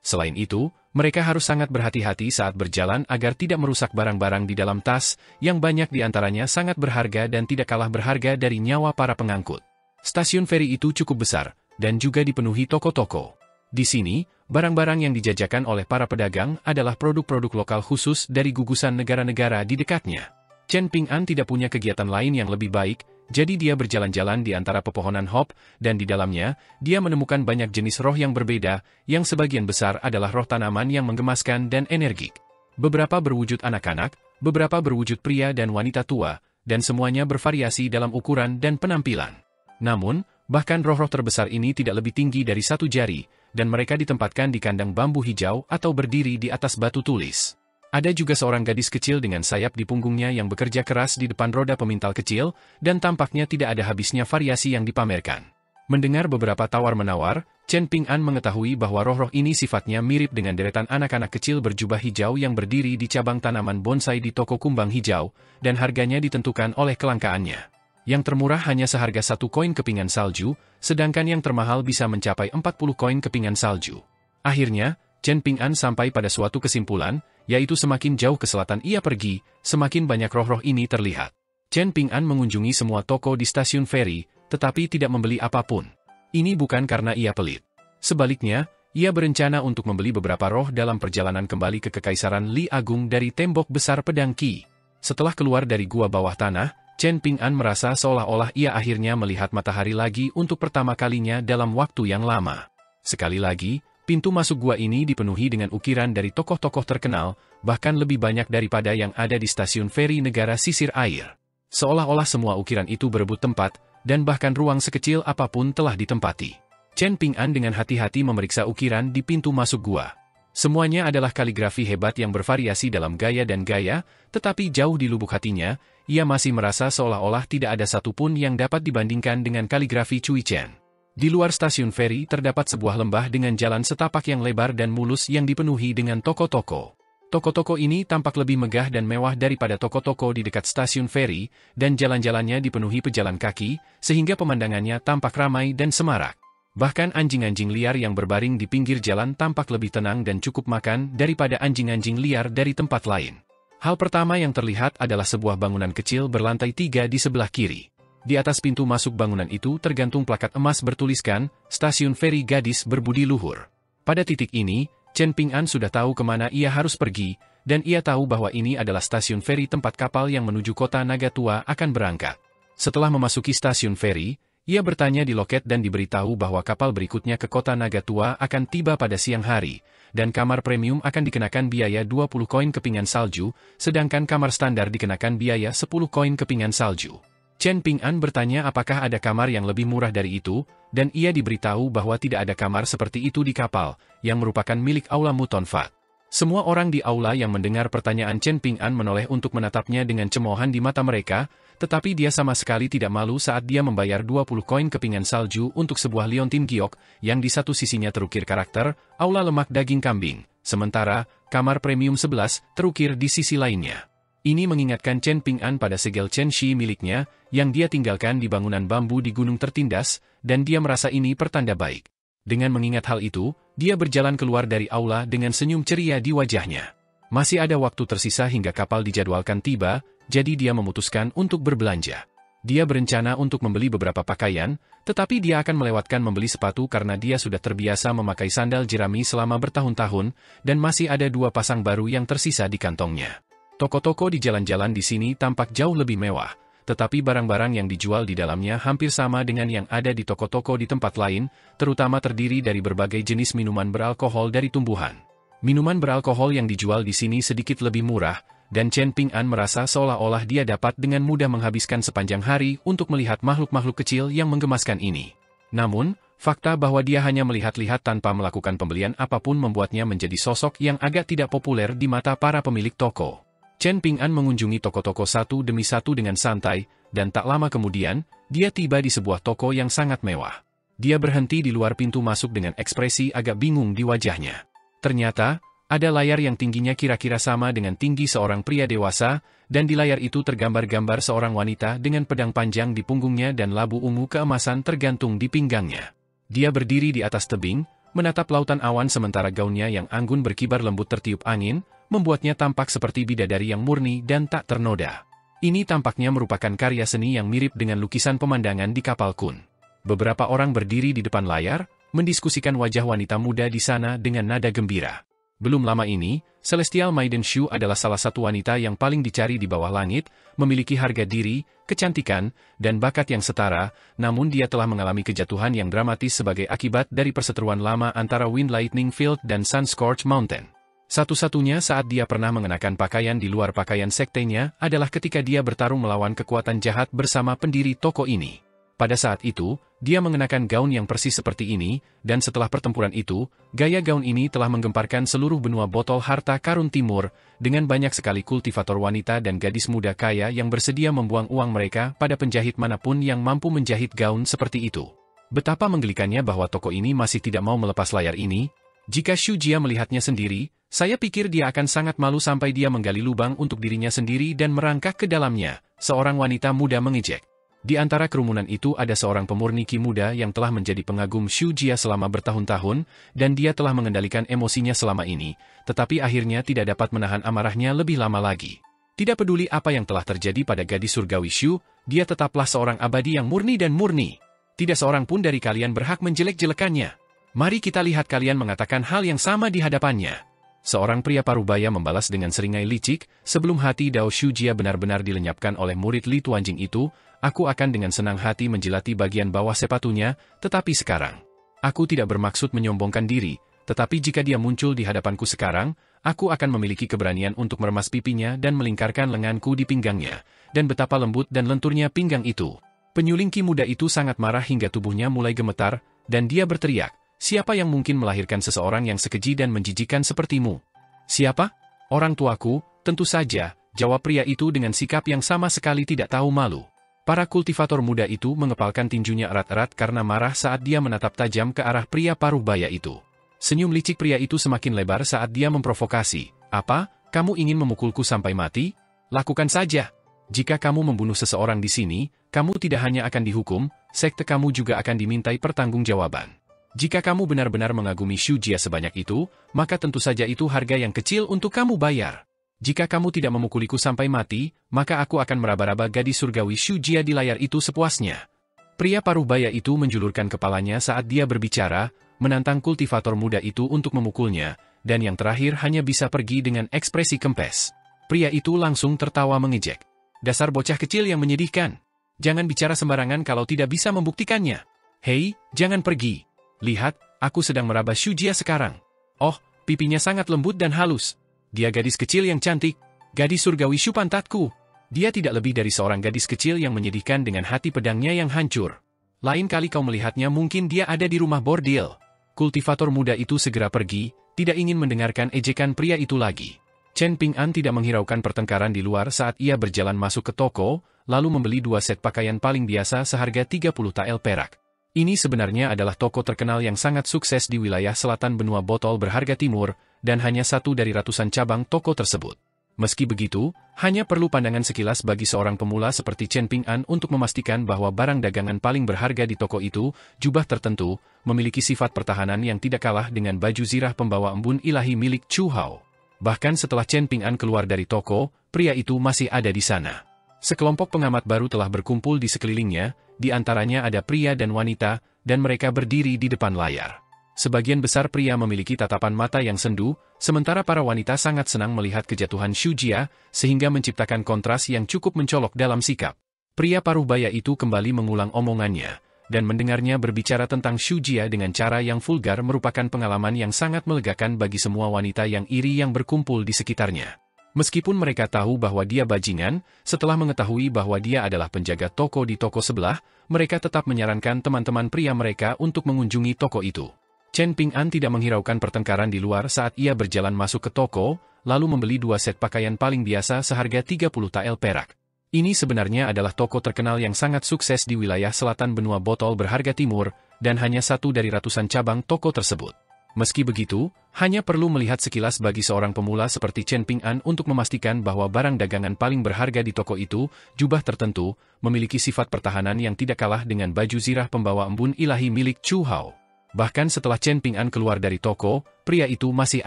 Selain itu, mereka harus sangat berhati-hati saat berjalan agar tidak merusak barang-barang di dalam tas, yang banyak di antaranya sangat berharga dan tidak kalah berharga dari nyawa para pengangkut. Stasiun feri itu cukup besar, dan juga dipenuhi toko-toko. Di sini, barang-barang yang dijajakan oleh para pedagang adalah produk-produk lokal khusus dari gugusan negara-negara di dekatnya. Chen Ping'an tidak punya kegiatan lain yang lebih baik, jadi dia berjalan-jalan di antara pepohonan hop, dan di dalamnya, dia menemukan banyak jenis roh yang berbeda, yang sebagian besar adalah roh tanaman yang menggemaskan dan energik. Beberapa berwujud anak-anak, beberapa berwujud pria dan wanita tua, dan semuanya bervariasi dalam ukuran dan penampilan. Namun, bahkan roh-roh terbesar ini tidak lebih tinggi dari 1 jari, dan mereka ditempatkan di kandang bambu hijau atau berdiri di atas batu tulis. Ada juga seorang gadis kecil dengan sayap di punggungnya yang bekerja keras di depan roda pemintal kecil, dan tampaknya tidak ada habisnya variasi yang dipamerkan. Mendengar beberapa tawar-menawar, Chen Ping'an mengetahui bahwa roh-roh ini sifatnya mirip dengan deretan anak-anak kecil berjubah hijau yang berdiri di cabang tanaman bonsai di toko kumbang hijau, dan harganya ditentukan oleh kelangkaannya. Yang termurah hanya seharga 1 koin kepingan salju, sedangkan yang termahal bisa mencapai 40 koin kepingan salju. Akhirnya, Chen Ping'an sampai pada suatu kesimpulan, yaitu semakin jauh ke selatan ia pergi, semakin banyak roh-roh ini terlihat. Chen Ping'an mengunjungi semua toko di stasiun feri, tetapi tidak membeli apapun. Ini bukan karena ia pelit. Sebaliknya, ia berencana untuk membeli beberapa roh dalam perjalanan kembali ke Kekaisaran Li Agung dari tembok besar pedang Qi. Setelah keluar dari gua bawah tanah, Chen Ping'an merasa seolah-olah ia akhirnya melihat matahari lagi untuk pertama kalinya dalam waktu yang lama. Sekali lagi, pintu masuk gua ini dipenuhi dengan ukiran dari tokoh-tokoh terkenal, bahkan lebih banyak daripada yang ada di stasiun feri negara sisir air. Seolah-olah semua ukiran itu berebut tempat, dan bahkan ruang sekecil apapun telah ditempati. Chen Ping'an dengan hati-hati memeriksa ukiran di pintu masuk gua. Semuanya adalah kaligrafi hebat yang bervariasi dalam gaya dan gaya, tetapi jauh di lubuk hatinya, ia masih merasa seolah-olah tidak ada satupun yang dapat dibandingkan dengan kaligrafi Cui Chen. Di luar stasiun feri terdapat sebuah lembah dengan jalan setapak yang lebar dan mulus yang dipenuhi dengan toko-toko. Toko-toko ini tampak lebih megah dan mewah daripada toko-toko di dekat stasiun feri, dan jalan-jalannya dipenuhi pejalan kaki, sehingga pemandangannya tampak ramai dan semarak. Bahkan anjing-anjing liar yang berbaring di pinggir jalan tampak lebih tenang dan cukup makan daripada anjing-anjing liar dari tempat lain. Hal pertama yang terlihat adalah sebuah bangunan kecil berlantai 3 di sebelah kiri. Di atas pintu masuk bangunan itu tergantung plakat emas bertuliskan, Stasiun Feri Gadis Berbudi Luhur. Pada titik ini, Chen Ping'an sudah tahu kemana ia harus pergi, dan ia tahu bahwa ini adalah stasiun feri tempat kapal yang menuju kota Nagatua akan berangkat. Setelah memasuki stasiun feri, ia bertanya di loket dan diberitahu bahwa kapal berikutnya ke kota Nagatua akan tiba pada siang hari, dan kamar premium akan dikenakan biaya 20 koin kepingan salju, sedangkan kamar standar dikenakan biaya 10 koin kepingan salju. Chen Ping'an bertanya apakah ada kamar yang lebih murah dari itu, dan ia diberitahu bahwa tidak ada kamar seperti itu di kapal, yang merupakan milik Aula Mutonfat. Semua orang di aula yang mendengar pertanyaan Chen Ping'an menoleh untuk menatapnya dengan cemoohan di mata mereka, tetapi dia sama sekali tidak malu saat dia membayar 20 koin kepingan salju untuk sebuah liontin giok, yang di satu sisinya terukir karakter, Aula Lemak Daging Kambing, sementara, kamar premium 11 terukir di sisi lainnya. Ini mengingatkan Chen Ping'an pada segel Chen Shi miliknya, yang dia tinggalkan di bangunan bambu di gunung tertindas, dan dia merasa ini pertanda baik. Dengan mengingat hal itu, dia berjalan keluar dari aula dengan senyum ceria di wajahnya. Masih ada waktu tersisa hingga kapal dijadwalkan tiba, jadi dia memutuskan untuk berbelanja. Dia berencana untuk membeli beberapa pakaian, tetapi dia akan melewatkan membeli sepatu karena dia sudah terbiasa memakai sandal jerami selama bertahun-tahun, dan masih ada 2 pasang baru yang tersisa di kantongnya. Toko-toko di jalan-jalan di sini tampak jauh lebih mewah, tetapi barang-barang yang dijual di dalamnya hampir sama dengan yang ada di toko-toko di tempat lain, terutama terdiri dari berbagai jenis minuman beralkohol dari tumbuhan. Minuman beralkohol yang dijual di sini sedikit lebih murah, dan Chen Ping'an merasa seolah-olah dia dapat dengan mudah menghabiskan sepanjang hari untuk melihat makhluk-makhluk kecil yang menggemaskan ini. Namun, fakta bahwa dia hanya melihat-lihat tanpa melakukan pembelian apapun membuatnya menjadi sosok yang agak tidak populer di mata para pemilik toko. Chen Ping'an mengunjungi toko-toko satu demi satu dengan santai, dan tak lama kemudian, dia tiba di sebuah toko yang sangat mewah. Dia berhenti di luar pintu masuk dengan ekspresi agak bingung di wajahnya. Ternyata, ada layar yang tingginya kira-kira sama dengan tinggi seorang pria dewasa, dan di layar itu tergambar-gambar seorang wanita dengan pedang panjang di punggungnya dan labu ungu keemasan tergantung di pinggangnya. Dia berdiri di atas tebing, menatap lautan awan sementara gaunnya yang anggun berkibar lembut tertiup angin, membuatnya tampak seperti bidadari yang murni dan tak ternoda. Ini tampaknya merupakan karya seni yang mirip dengan lukisan pemandangan di kapal Kun. Beberapa orang berdiri di depan layar, mendiskusikan wajah wanita muda di sana dengan nada gembira. Belum lama ini, Celestial Maiden Shu adalah salah satu wanita yang paling dicari di bawah langit, memiliki harga diri, kecantikan, dan bakat yang setara, namun dia telah mengalami kejatuhan yang dramatis sebagai akibat dari perseteruan lama antara Wind Lightning Field dan Sun Scorch Mountain. Satu-satunya saat dia pernah mengenakan pakaian di luar pakaian sektenya adalah ketika dia bertarung melawan kekuatan jahat bersama pendiri toko ini. Pada saat itu, dia mengenakan gaun yang persis seperti ini, dan setelah pertempuran itu, gaya gaun ini telah menggemparkan seluruh benua botol harta karun timur, dengan banyak sekali kultivator wanita dan gadis muda kaya yang bersedia membuang uang mereka pada penjahit manapun yang mampu menjahit gaun seperti itu. Betapa menggelikannya bahwa toko ini masih tidak mau melepas layar ini. Jika Shu Jia melihatnya sendiri, saya pikir dia akan sangat malu sampai dia menggali lubang untuk dirinya sendiri dan merangkak ke dalamnya, seorang wanita muda mengejek. Di antara kerumunan itu ada seorang pemurni Qi muda yang telah menjadi pengagum Shu Jia selama bertahun-tahun, dan dia telah mengendalikan emosinya selama ini, tetapi akhirnya tidak dapat menahan amarahnya lebih lama lagi. Tidak peduli apa yang telah terjadi pada gadis surgawi Shu, dia tetaplah seorang abadi yang murni dan murni. Tidak seorang pun dari kalian berhak menjelek-jelekannya. Mari kita lihat kalian mengatakan hal yang sama di hadapannya. Seorang pria parubaya membalas dengan seringai licik, sebelum hati Dao Shu Jia benar-benar dilenyapkan oleh murid Li Tuanjing itu, aku akan dengan senang hati menjilati bagian bawah sepatunya, tetapi sekarang, aku tidak bermaksud menyombongkan diri, tetapi jika dia muncul di hadapanku sekarang, aku akan memiliki keberanian untuk meremas pipinya dan melingkarkan lenganku di pinggangnya, dan betapa lembut dan lenturnya pinggang itu. Penyuling Qi muda itu sangat marah hingga tubuhnya mulai gemetar, dan dia berteriak, siapa yang mungkin melahirkan seseorang yang sekeji dan menjijikan sepertimu? Siapa? Orang tuaku, tentu saja, jawab pria itu dengan sikap yang sama sekali tidak tahu malu. Para kultivator muda itu mengepalkan tinjunya erat-erat karena marah saat dia menatap tajam ke arah pria parubaya itu. Senyum licik pria itu semakin lebar saat dia memprovokasi. Apa? Kamu ingin memukulku sampai mati? Lakukan saja. Jika kamu membunuh seseorang di sini, kamu tidak hanya akan dihukum, sekte kamu juga akan dimintai pertanggungjawaban. Jika kamu benar-benar mengagumi Shu Jia sebanyak itu, maka tentu saja itu harga yang kecil untuk kamu bayar. Jika kamu tidak memukuliku sampai mati, maka aku akan meraba-raba gadis surgawi Shu Jia di layar itu sepuasnya. Pria parubaya itu menjulurkan kepalanya saat dia berbicara, menantang kultivator muda itu untuk memukulnya, dan yang terakhir hanya bisa pergi dengan ekspresi kempes. Pria itu langsung tertawa mengejek. Dasar bocah kecil yang menyedihkan. Jangan bicara sembarangan kalau tidak bisa membuktikannya. Hei, jangan pergi. Lihat, aku sedang meraba Shu Jia sekarang. Oh, pipinya sangat lembut dan halus. Dia gadis kecil yang cantik, gadis surgawi Shu pantatku. Dia tidak lebih dari seorang gadis kecil yang menyedihkan dengan hati pedangnya yang hancur. Lain kali kau melihatnya mungkin dia ada di rumah bordil. Kultivator muda itu segera pergi, tidak ingin mendengarkan ejekan pria itu lagi. Chen Ping'an tidak menghiraukan pertengkaran di luar saat ia berjalan masuk ke toko, lalu membeli 2 set pakaian paling biasa seharga 30 tael perak. Ini sebenarnya adalah toko terkenal yang sangat sukses di wilayah selatan benua botol berharga timur, dan hanya satu dari ratusan cabang toko tersebut. Meski begitu, hanya perlu pandangan sekilas bagi seorang pemula seperti Chen Ping'an untuk memastikan bahwa barang dagangan paling berharga di toko itu, jubah tertentu, memiliki sifat pertahanan yang tidak kalah dengan baju zirah pembawa embun ilahi milik Chu Hao. Bahkan setelah Chen Ping'an keluar dari toko, pria itu masih ada di sana. Sekelompok pengamat baru telah berkumpul di sekelilingnya, di antaranya ada pria dan wanita, dan mereka berdiri di depan layar. Sebagian besar pria memiliki tatapan mata yang sendu, sementara para wanita sangat senang melihat kejatuhan Shu Jia, sehingga menciptakan kontras yang cukup mencolok dalam sikap. Pria parubaya itu kembali mengulang omongannya, dan mendengarnya berbicara tentang Shu Jia dengan cara yang vulgar merupakan pengalaman yang sangat melegakan bagi semua wanita yang iri yang berkumpul di sekitarnya. Meskipun mereka tahu bahwa dia bajingan, setelah mengetahui bahwa dia adalah penjaga toko di toko sebelah, mereka tetap menyarankan teman-teman pria mereka untuk mengunjungi toko itu. Chen Ping'an tidak menghiraukan pertengkaran di luar saat ia berjalan masuk ke toko, lalu membeli 2 set pakaian paling biasa seharga 30 tael perak. Ini sebenarnya adalah toko terkenal yang sangat sukses di wilayah selatan benua botol berharga timur, dan hanya satu dari ratusan cabang toko tersebut. Meski begitu, hanya perlu melihat sekilas bagi seorang pemula seperti Chen Ping'an untuk memastikan bahwa barang dagangan paling berharga di toko itu, jubah tertentu, memiliki sifat pertahanan yang tidak kalah dengan baju zirah pembawa embun ilahi milik Chu Hao. Bahkan setelah Chen Ping'an keluar dari toko, pria itu masih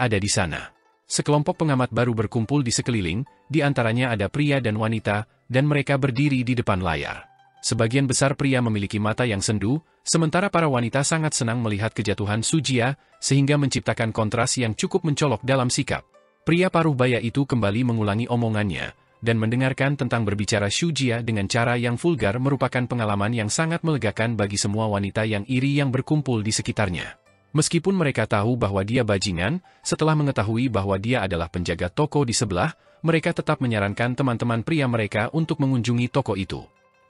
ada di sana. Sekelompok pengamat baru berkumpul di sekeliling, di antaranya ada pria dan wanita, dan mereka berdiri di depan layar. Sebagian besar pria memiliki mata yang sendu, sementara para wanita sangat senang melihat kejatuhan Su Jia, sehingga menciptakan kontras yang cukup mencolok dalam sikap. Pria paruh baya itu kembali mengulangi omongannya, dan mendengarkan tentang berbicara Su Jia dengan cara yang vulgar merupakan pengalaman yang sangat melegakan bagi semua wanita yang iri yang berkumpul di sekitarnya. Meskipun mereka tahu bahwa dia bajingan, setelah mengetahui bahwa dia adalah penjaga toko di sebelah, mereka tetap menyarankan teman-teman pria mereka untuk mengunjungi toko itu.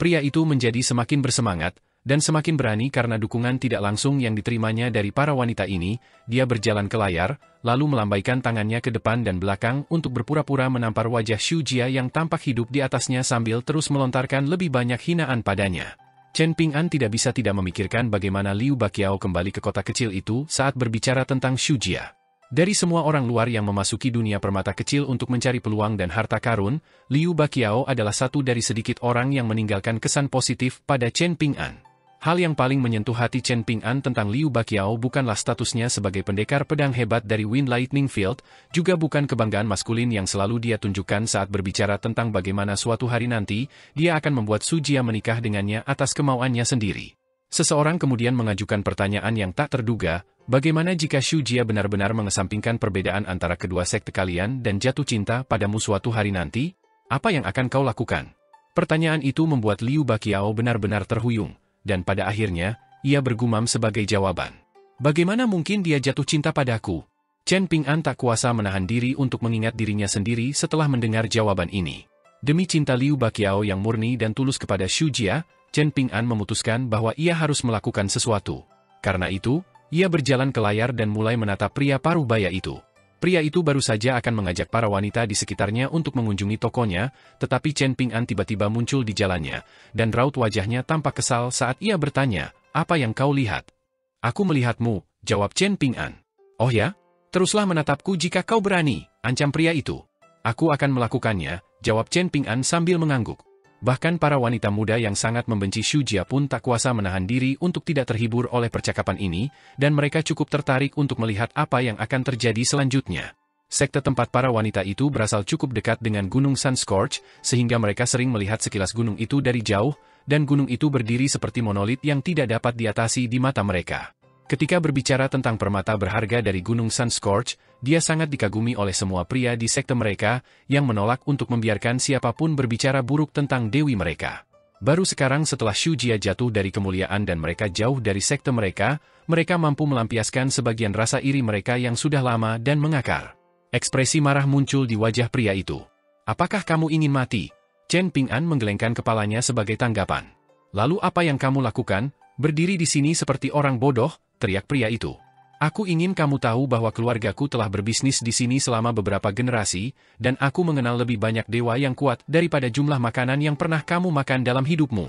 Pria itu menjadi semakin bersemangat, dan semakin berani karena dukungan tidak langsung yang diterimanya dari para wanita ini. Dia berjalan ke layar, lalu melambaikan tangannya ke depan dan belakang untuk berpura-pura menampar wajah Su Jia yang tampak hidup di atasnya sambil terus melontarkan lebih banyak hinaan padanya. Chen Ping'an tidak bisa tidak memikirkan bagaimana Liu Baqiao kembali ke kota kecil itu saat berbicara tentang Su Jia. Dari semua orang luar yang memasuki dunia permata kecil untuk mencari peluang dan harta karun, Liu Baqiao adalah satu dari sedikit orang yang meninggalkan kesan positif pada Chen Ping'an. Hal yang paling menyentuh hati Chen Ping'an tentang Liu Baqiao bukanlah statusnya sebagai pendekar pedang hebat dari Wind Lightning Field, juga bukan kebanggaan maskulin yang selalu dia tunjukkan saat berbicara tentang bagaimana suatu hari nanti, dia akan membuat Su Jia menikah dengannya atas kemauannya sendiri. Seseorang kemudian mengajukan pertanyaan yang tak terduga, bagaimana jika Su Jia benar-benar mengesampingkan perbedaan antara kedua sekte kalian dan jatuh cinta padamu suatu hari nanti? Apa yang akan kau lakukan? Pertanyaan itu membuat Liu Baqiao benar-benar terhuyung, dan pada akhirnya, ia bergumam sebagai jawaban. Bagaimana mungkin dia jatuh cinta padaku? Chen Ping'an tak kuasa menahan diri untuk mengingat dirinya sendiri setelah mendengar jawaban ini. Demi cinta Liu Baqiao yang murni dan tulus kepada Su Jia, Chen Ping'an memutuskan bahwa ia harus melakukan sesuatu. Karena itu, ia berjalan ke layar dan mulai menatap pria paruh baya itu. Pria itu baru saja akan mengajak para wanita di sekitarnya untuk mengunjungi tokonya, tetapi Chen Ping'an tiba-tiba muncul di jalannya, dan raut wajahnya tampak kesal saat ia bertanya, "Apa yang kau lihat?" "Aku melihatmu," jawab Chen Ping'an. "Oh ya? Teruslah menatapku jika kau berani," ancam pria itu. "Aku akan melakukannya," jawab Chen Ping'an sambil mengangguk. Bahkan para wanita muda yang sangat membenci Su Jia pun tak kuasa menahan diri untuk tidak terhibur oleh percakapan ini, dan mereka cukup tertarik untuk melihat apa yang akan terjadi selanjutnya. Sekte tempat para wanita itu berasal cukup dekat dengan Gunung Sun Scorch, sehingga mereka sering melihat sekilas gunung itu dari jauh, dan gunung itu berdiri seperti monolit yang tidak dapat diatasi di mata mereka. Ketika berbicara tentang permata berharga dari Gunung Sun Scorch, dia sangat dikagumi oleh semua pria di sekte mereka, yang menolak untuk membiarkan siapapun berbicara buruk tentang dewi mereka. Baru sekarang setelah Su Jia jatuh dari kemuliaan dan mereka jauh dari sekte mereka, mereka mampu melampiaskan sebagian rasa iri mereka yang sudah lama dan mengakar. Ekspresi marah muncul di wajah pria itu. "Apakah kamu ingin mati?" Chen Ping'an menggelengkan kepalanya sebagai tanggapan. "Lalu apa yang kamu lakukan? Berdiri di sini seperti orang bodoh," teriak pria itu. "Aku ingin kamu tahu bahwa keluargaku telah berbisnis di sini selama beberapa generasi, dan aku mengenal lebih banyak dewa yang kuat daripada jumlah makanan yang pernah kamu makan dalam hidupmu."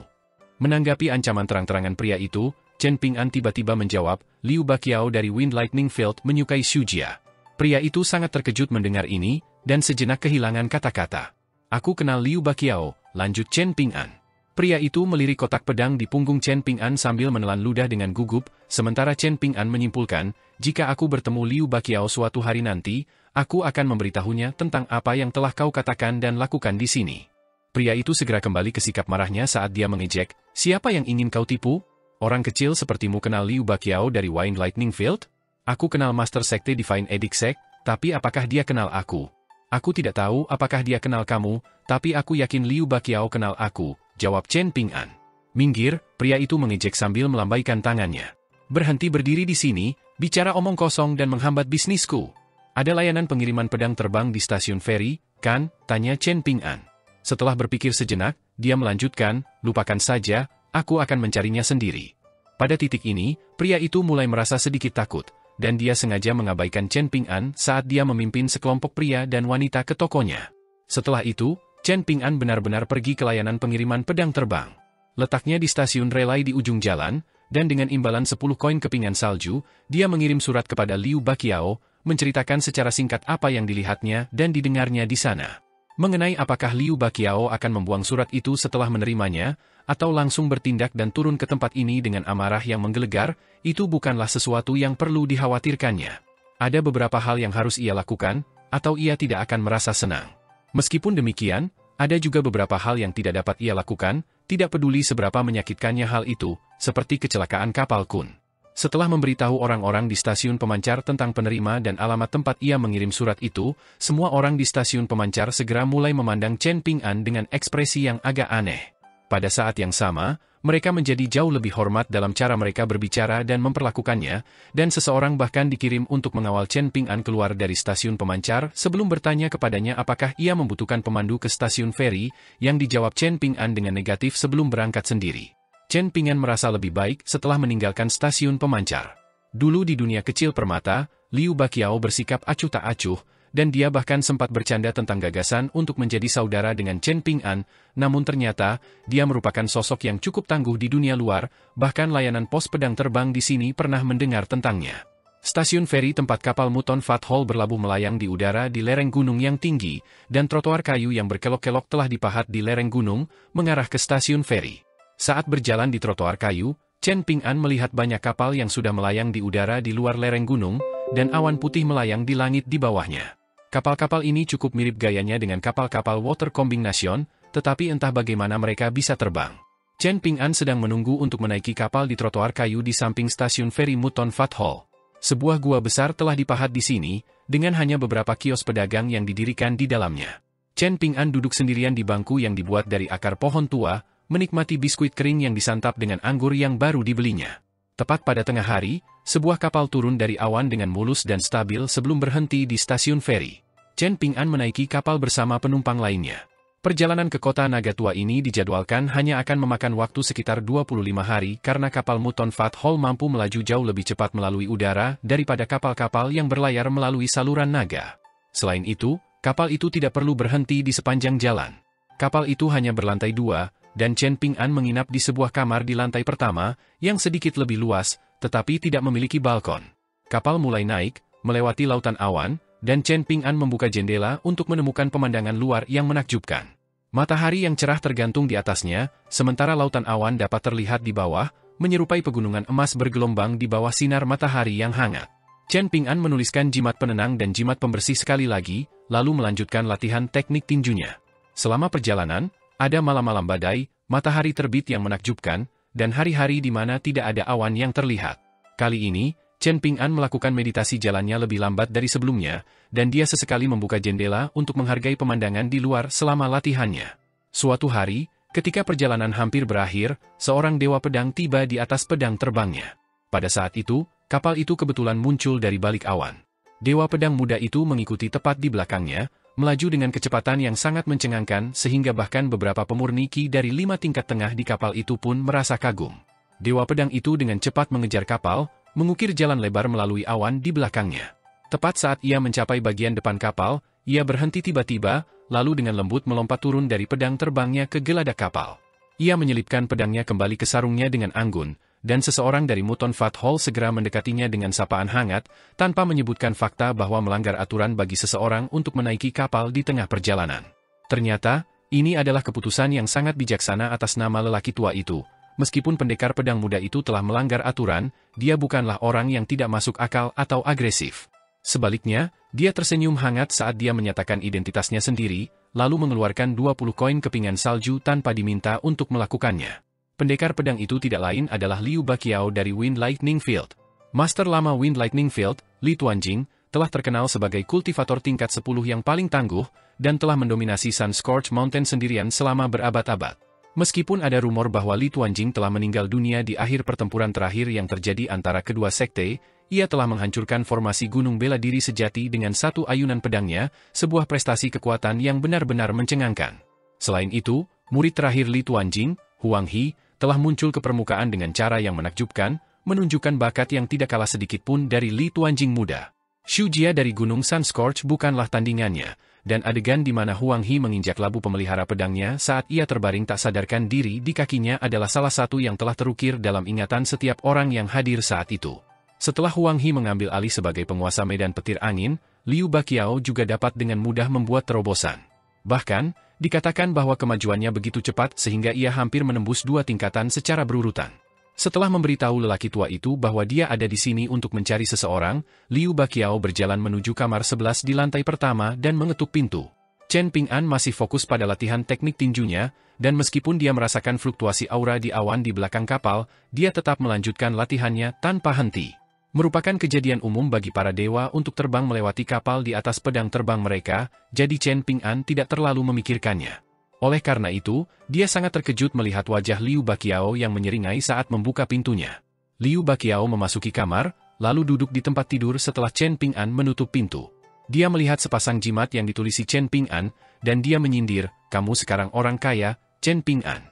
Menanggapi ancaman terang-terangan pria itu, Chen Ping'an tiba-tiba menjawab, "Liu Baqiao dari Wind Lightning Field menyukai Su Jia." Pria itu sangat terkejut mendengar ini, dan sejenak kehilangan kata-kata. "Aku kenal Liu Baqiao," lanjut Chen Ping'an. Pria itu melirik kotak pedang di punggung Chen Ping'an sambil menelan ludah dengan gugup, sementara Chen Ping'an menyimpulkan, "Jika aku bertemu Liu Baqiao suatu hari nanti, aku akan memberitahunya tentang apa yang telah kau katakan dan lakukan di sini." Pria itu segera kembali ke sikap marahnya saat dia mengejek, "Siapa yang ingin kau tipu? Orang kecil sepertimu kenal Liu Baqiao dari Wind Lightning Field? Aku kenal Master Sekte Divine Edict Sect, tapi apakah dia kenal aku? Aku tidak tahu apakah dia kenal kamu, tapi aku yakin Liu Baqiao kenal aku," jawab Chen Ping'an. "Minggir," pria itu mengejek sambil melambaikan tangannya. "Berhenti berdiri di sini, bicara omong kosong dan menghambat bisnisku. Ada layanan pengiriman pedang terbang di stasiun feri, Kan? Tanya Chen Ping'an. Setelah berpikir sejenak, dia melanjutkan, lupakan saja, aku akan mencarinya sendiri. Pada titik ini, pria itu mulai merasa sedikit takut, dan dia sengaja mengabaikan Chen Ping'an saat dia memimpin sekelompok pria dan wanita ke tokonya. Setelah itu, Chen Ping'an benar-benar pergi ke layanan pengiriman pedang terbang. Letaknya di stasiun relay di ujung jalan, dan dengan imbalan 10 koin kepingan salju, dia mengirim surat kepada Liu Baqiao, menceritakan secara singkat apa yang dilihatnya dan didengarnya di sana. Mengenai apakah Liu Baqiao akan membuang surat itu setelah menerimanya, atau langsung bertindak dan turun ke tempat ini dengan amarah yang menggelegar, itu bukanlah sesuatu yang perlu dikhawatirkannya. Ada beberapa hal yang harus ia lakukan, atau ia tidak akan merasa senang. Meskipun demikian, ada juga beberapa hal yang tidak dapat ia lakukan, tidak peduli seberapa menyakitkannya hal itu, seperti kecelakaan kapal Kun. Setelah memberitahu orang-orang di stasiun pemancar tentang penerima dan alamat tempat ia mengirim surat itu, semua orang di stasiun pemancar segera mulai memandang Chen Ping'an dengan ekspresi yang agak aneh. Pada saat yang sama, mereka menjadi jauh lebih hormat dalam cara mereka berbicara dan memperlakukannya, dan seseorang bahkan dikirim untuk mengawal Chen Ping'an keluar dari stasiun pemancar sebelum bertanya kepadanya apakah ia membutuhkan pemandu ke stasiun feri, yang dijawab Chen Ping'an dengan negatif sebelum berangkat sendiri. Chen Ping'an merasa lebih baik setelah meninggalkan stasiun pemancar. Dulu di dunia kecil permata, Liu Baqiao bersikap acuh tak acuh, dan dia bahkan sempat bercanda tentang gagasan untuk menjadi saudara dengan Chen Ping'an, namun ternyata, dia merupakan sosok yang cukup tangguh di dunia luar, bahkan layanan pos pedang terbang di sini pernah mendengar tentangnya. Stasiun feri tempat kapal Muton Fat Hall berlabuh melayang di udara di lereng gunung yang tinggi, dan trotoar kayu yang berkelok-kelok telah dipahat di lereng gunung, mengarah ke stasiun feri. Saat berjalan di trotoar kayu, Chen Ping'an melihat banyak kapal yang sudah melayang di udara di luar lereng gunung, dan awan putih melayang di langit di bawahnya. Kapal-kapal ini cukup mirip gayanya dengan kapal-kapal watercombing Nation, tetapi entah bagaimana mereka bisa terbang. Chen Ping'an sedang menunggu untuk menaiki kapal di trotoar kayu di samping stasiun feri Muton Fat Hall. Sebuah gua besar telah dipahat di sini, dengan hanya beberapa kios pedagang yang didirikan di dalamnya. Chen Ping'an duduk sendirian di bangku yang dibuat dari akar pohon tua, menikmati biskuit kering yang disantap dengan anggur yang baru dibelinya. Tepat pada tengah hari, sebuah kapal turun dari awan dengan mulus dan stabil sebelum berhenti di stasiun feri. Chen Ping'an menaiki kapal bersama penumpang lainnya. Perjalanan ke kota Nagatua ini dijadwalkan hanya akan memakan waktu sekitar 25 hari karena kapal Muton Fat Hall mampu melaju jauh lebih cepat melalui udara daripada kapal-kapal yang berlayar melalui saluran naga. Selain itu, kapal itu tidak perlu berhenti di sepanjang jalan. Kapal itu hanya berlantai 2, dan Chen Ping'an menginap di sebuah kamar di lantai pertama, yang sedikit lebih luas, tetapi tidak memiliki balkon. Kapal mulai naik, melewati lautan awan, dan Chen Ping'an membuka jendela untuk menemukan pemandangan luar yang menakjubkan. Matahari yang cerah tergantung di atasnya, sementara lautan awan dapat terlihat di bawah, menyerupai pegunungan emas bergelombang di bawah sinar matahari yang hangat. Chen Ping'an menuliskan jimat penenang dan jimat pembersih sekali lagi, lalu melanjutkan latihan teknik tinjunya. Selama perjalanan, ada malam-malam badai, matahari terbit yang menakjubkan, dan hari-hari di mana tidak ada awan yang terlihat. Kali ini, Chen Ping'an melakukan meditasi jalannya lebih lambat dari sebelumnya, dan dia sesekali membuka jendela untuk menghargai pemandangan di luar selama latihannya. Suatu hari, ketika perjalanan hampir berakhir, seorang dewa pedang tiba di atas pedang terbangnya. Pada saat itu, kapal itu kebetulan muncul dari balik awan. Dewa pedang muda itu mengikuti tepat di belakangnya, melaju dengan kecepatan yang sangat mencengangkan sehingga bahkan beberapa pemurni ki dari 5 tingkat tengah di kapal itu pun merasa kagum. Dewa pedang itu dengan cepat mengejar kapal, mengukir jalan lebar melalui awan di belakangnya. Tepat saat ia mencapai bagian depan kapal, ia berhenti tiba-tiba, lalu dengan lembut melompat turun dari pedang terbangnya ke geladak kapal. Ia menyelipkan pedangnya kembali ke sarungnya dengan anggun, dan seseorang dari Muton Fat Hall segera mendekatinya dengan sapaan hangat, tanpa menyebutkan fakta bahwa melanggar aturan bagi seseorang untuk menaiki kapal di tengah perjalanan. Ternyata, ini adalah keputusan yang sangat bijaksana atas nama lelaki tua itu. Meskipun pendekar pedang muda itu telah melanggar aturan, dia bukanlah orang yang tidak masuk akal atau agresif. Sebaliknya, dia tersenyum hangat saat dia menyatakan identitasnya sendiri, lalu mengeluarkan 20 koin kepingan salju tanpa diminta untuk melakukannya. Pendekar pedang itu tidak lain adalah Liu Baqiao dari Wind Lightning Field. Master lama Wind Lightning Field, Li Tuanjing, telah terkenal sebagai kultivator tingkat 10 yang paling tangguh, dan telah mendominasi Sun Scorch Mountain sendirian selama berabad-abad. Meskipun ada rumor bahwa Li Tuanjing telah meninggal dunia di akhir pertempuran terakhir yang terjadi antara kedua sekte, ia telah menghancurkan formasi gunung bela diri sejati dengan satu ayunan pedangnya, sebuah prestasi kekuatan yang benar-benar mencengangkan. Selain itu, murid terakhir Li Tuanjing, Huang He, telah muncul ke permukaan dengan cara yang menakjubkan, menunjukkan bakat yang tidak kalah sedikit pun dari Li Tuanjing muda. Xu Jia dari Gunung Sunscorch bukanlah tandingannya, dan adegan di mana Huang He menginjak labu pemelihara pedangnya saat ia terbaring tak sadarkan diri di kakinya adalah salah satu yang telah terukir dalam ingatan setiap orang yang hadir saat itu. Setelah Huang He mengambil alih sebagai penguasa medan petir angin, Liu Baqiao juga dapat dengan mudah membuat terobosan. Bahkan, dikatakan bahwa kemajuannya begitu cepat sehingga ia hampir menembus 2 tingkatan secara berurutan. Setelah memberitahu lelaki tua itu bahwa dia ada di sini untuk mencari seseorang, Liu Baqiao berjalan menuju kamar 11 di lantai pertama dan mengetuk pintu. Chen Ping'an masih fokus pada latihan teknik tinjunya, dan meskipun dia merasakan fluktuasi aura di awan di belakang kapal, dia tetap melanjutkan latihannya tanpa henti. Merupakan kejadian umum bagi para dewa untuk terbang melewati kapal di atas pedang terbang mereka, jadi Chen Ping'an tidak terlalu memikirkannya. Oleh karena itu, dia sangat terkejut melihat wajah Liu Baqiao yang menyeringai saat membuka pintunya. Liu Baqiao memasuki kamar, lalu duduk di tempat tidur setelah Chen Ping'an menutup pintu. Dia melihat sepasang jimat yang ditulisi Chen Ping'an, dan dia menyindir, "Kamu sekarang orang kaya, Chen Ping'an."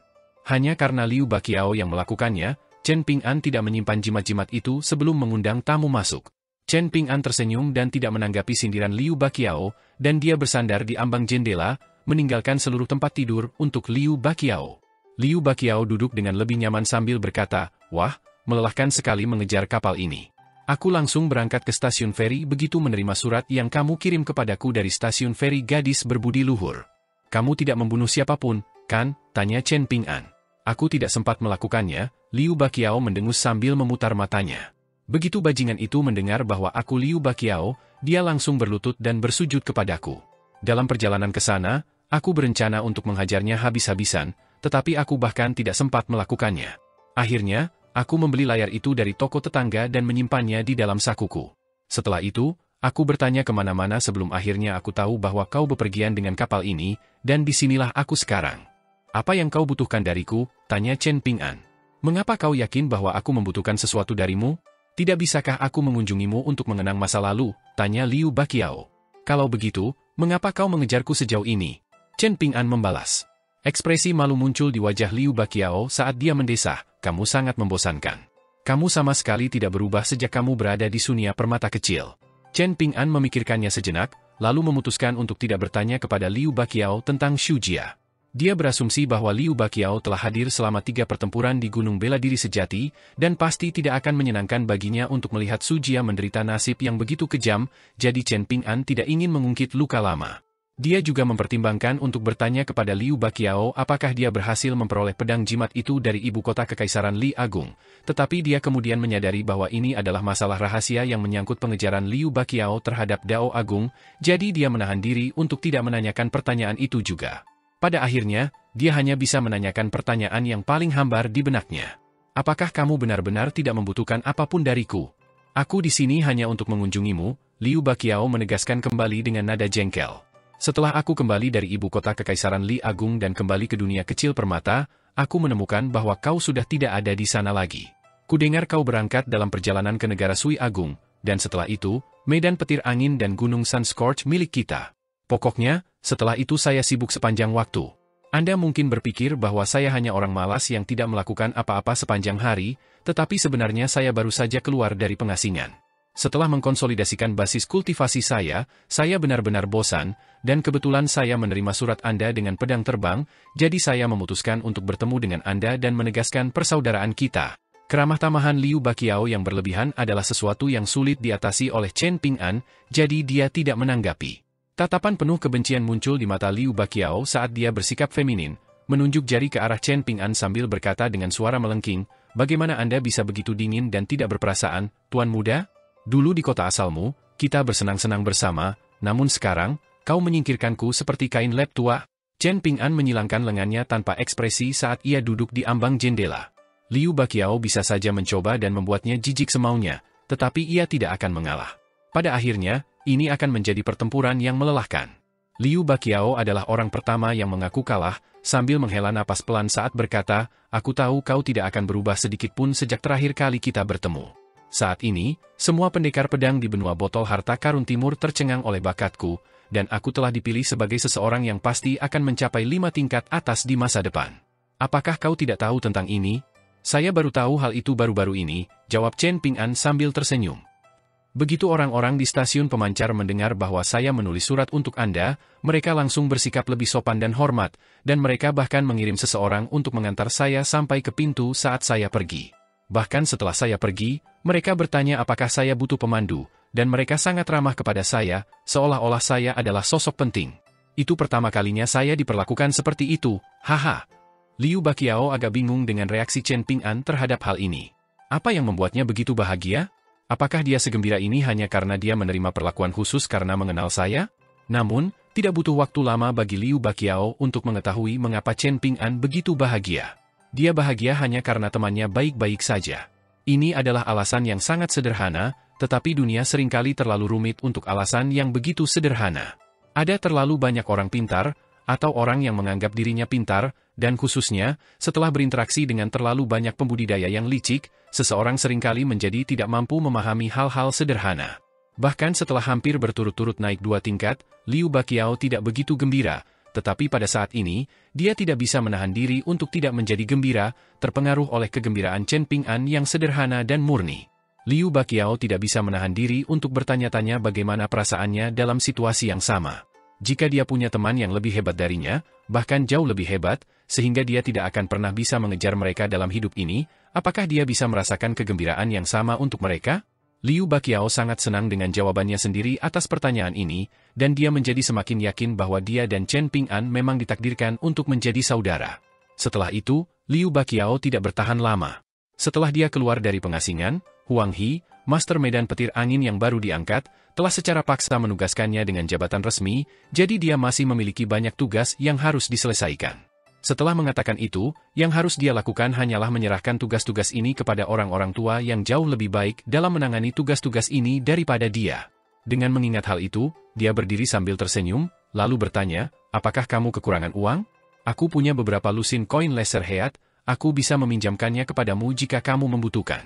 Hanya karena Liu Baqiao yang melakukannya, Chen Ping'an tidak menyimpan jimat-jimat itu sebelum mengundang tamu masuk. Chen Ping'an tersenyum dan tidak menanggapi sindiran Liu Baqiao, dan dia bersandar di ambang jendela, meninggalkan seluruh tempat tidur untuk Liu Baqiao. Liu Baqiao duduk dengan lebih nyaman sambil berkata, "Wah, melelahkan sekali mengejar kapal ini. Aku langsung berangkat ke stasiun feri begitu menerima surat yang kamu kirim kepadaku dari stasiun feri gadis berbudi luhur." "Kamu tidak membunuh siapapun, kan?" tanya Chen Ping'an. "Aku tidak sempat melakukannya," Liu Baqiao mendengus sambil memutar matanya. Begitu bajingan itu mendengar bahwa aku Liu Baqiao, dia langsung berlutut dan bersujud kepadaku. Dalam perjalanan ke sana, aku berencana untuk menghajarnya habis-habisan, tetapi aku bahkan tidak sempat melakukannya. Akhirnya, aku membeli layar itu dari toko tetangga dan menyimpannya di dalam sakuku. Setelah itu, aku bertanya kemana-mana sebelum akhirnya aku tahu bahwa kau bepergian dengan kapal ini, dan disinilah aku sekarang. "Apa yang kau butuhkan dariku?" tanya Chen Ping'an. "Mengapa kau yakin bahwa aku membutuhkan sesuatu darimu? Tidak bisakah aku mengunjungimu untuk mengenang masa lalu?" tanya Liu Baqiao. "Kalau begitu, mengapa kau mengejarku sejauh ini?" Chen Ping'an membalas. Ekspresi malu muncul di wajah Liu Baqiao saat dia mendesah, "Kamu sangat membosankan. Kamu sama sekali tidak berubah sejak kamu berada di Sunia Permata Kecil." Chen Ping'an memikirkannya sejenak, lalu memutuskan untuk tidak bertanya kepada Liu Baqiao tentang Xu Jia. Dia berasumsi bahwa Liu Baqiao telah hadir selama 3 pertempuran di Gunung Bela Diri Sejati, dan pasti tidak akan menyenangkan baginya untuk melihat Xu Jia menderita nasib yang begitu kejam, jadi Chen Ping'an tidak ingin mengungkit luka lama. Dia juga mempertimbangkan untuk bertanya kepada Liu Baqiao apakah dia berhasil memperoleh pedang jimat itu dari ibu kota Kekaisaran Li Agung, tetapi dia kemudian menyadari bahwa ini adalah masalah rahasia yang menyangkut pengejaran Liu Baqiao terhadap Dao Agung, jadi dia menahan diri untuk tidak menanyakan pertanyaan itu juga. Pada akhirnya, dia hanya bisa menanyakan pertanyaan yang paling hambar di benaknya. "Apakah kamu benar-benar tidak membutuhkan apapun dariku? Aku di sini hanya untuk mengunjungimu," Liu Baqiao menegaskan kembali dengan nada jengkel. "Setelah aku kembali dari ibu kota Kekaisaran Li Agung dan kembali ke dunia kecil permata, aku menemukan bahwa kau sudah tidak ada di sana lagi. Kudengar kau berangkat dalam perjalanan ke negara Sui Agung, dan setelah itu, medan petir angin dan gunung Sunscorch milik kita. Pokoknya, setelah itu saya sibuk sepanjang waktu. Anda mungkin berpikir bahwa saya hanya orang malas yang tidak melakukan apa-apa sepanjang hari, tetapi sebenarnya saya baru saja keluar dari pengasingan. Setelah mengkonsolidasikan basis kultivasi saya benar-benar bosan, dan kebetulan saya menerima surat Anda dengan pedang terbang, jadi saya memutuskan untuk bertemu dengan Anda dan menegaskan persaudaraan kita." Keramah tamahan Liu Baqiao yang berlebihan adalah sesuatu yang sulit diatasi oleh Chen Ping'an, jadi dia tidak menanggapi. Tatapan penuh kebencian muncul di mata Liu Baqiao saat dia bersikap feminin, menunjuk jari ke arah Chen Ping'an sambil berkata dengan suara melengking, "Bagaimana Anda bisa begitu dingin dan tidak berperasaan, Tuan Muda? Dulu di kota asalmu, kita bersenang-senang bersama, namun sekarang, kau menyingkirkanku seperti kain lep tua." Chen Ping'an menyilangkan lengannya tanpa ekspresi saat ia duduk di ambang jendela. Liu Baqiao bisa saja mencoba dan membuatnya jijik semaunya, tetapi ia tidak akan mengalah. Pada akhirnya, ini akan menjadi pertempuran yang melelahkan. Liu Baqiao adalah orang pertama yang mengaku kalah, sambil menghela napas pelan saat berkata, "Aku tahu kau tidak akan berubah sedikit pun sejak terakhir kali kita bertemu. Saat ini, semua pendekar pedang di benua botol harta karun timur tercengang oleh bakatku, dan aku telah dipilih sebagai seseorang yang pasti akan mencapai 5 tingkat atas di masa depan. Apakah kau tidak tahu tentang ini? Saya baru tahu hal itu baru-baru ini, jawab Chen Ping'an sambil tersenyum. Begitu orang-orang di stasiun pemancar mendengar bahwa saya menulis surat untuk Anda, mereka langsung bersikap lebih sopan dan hormat, dan mereka bahkan mengirim seseorang untuk mengantar saya sampai ke pintu saat saya pergi. Bahkan setelah saya pergi, mereka bertanya apakah saya butuh pemandu, dan mereka sangat ramah kepada saya, seolah-olah saya adalah sosok penting. Itu pertama kalinya saya diperlakukan seperti itu, haha. Liu Baqiao agak bingung dengan reaksi Chen Ping'an terhadap hal ini. Apa yang membuatnya begitu bahagia? Apakah dia segembira ini hanya karena dia menerima perlakuan khusus karena mengenal saya? Namun, tidak butuh waktu lama bagi Liu Baqiao untuk mengetahui mengapa Chen Ping'an begitu bahagia. Dia bahagia hanya karena temannya baik-baik saja. Ini adalah alasan yang sangat sederhana, tetapi dunia seringkali terlalu rumit untuk alasan yang begitu sederhana. Ada terlalu banyak orang pintar, atau orang yang menganggap dirinya pintar, dan khususnya, setelah berinteraksi dengan terlalu banyak pembudidaya yang licik, seseorang seringkali menjadi tidak mampu memahami hal-hal sederhana. Bahkan setelah hampir berturut-turut naik 2 tingkat, Liu Baqiao tidak begitu gembira, tetapi pada saat ini, dia tidak bisa menahan diri untuk tidak menjadi gembira, terpengaruh oleh kegembiraan Chen Ping'an yang sederhana dan murni. Liu Baqiao tidak bisa menahan diri untuk bertanya-tanya bagaimana perasaannya dalam situasi yang sama. Jika dia punya teman yang lebih hebat darinya, bahkan jauh lebih hebat, sehingga dia tidak akan pernah bisa mengejar mereka dalam hidup ini, apakah dia bisa merasakan kegembiraan yang sama untuk mereka? Liu Baqiao sangat senang dengan jawabannya sendiri atas pertanyaan ini, dan dia menjadi semakin yakin bahwa dia dan Chen Ping'an memang ditakdirkan untuk menjadi saudara. Setelah itu, Liu Baqiao tidak bertahan lama. Setelah dia keluar dari pengasingan, Huang He, master medan petir angin yang baru diangkat, telah secara paksa menugaskannya dengan jabatan resmi, jadi dia masih memiliki banyak tugas yang harus diselesaikan. Setelah mengatakan itu, yang harus dia lakukan hanyalah menyerahkan tugas-tugas ini kepada orang-orang tua yang jauh lebih baik dalam menangani tugas-tugas ini daripada dia. Dengan mengingat hal itu, dia berdiri sambil tersenyum, lalu bertanya, apakah kamu kekurangan uang? Aku punya beberapa lusin koin laser heat, aku bisa meminjamkannya kepadamu jika kamu membutuhkan.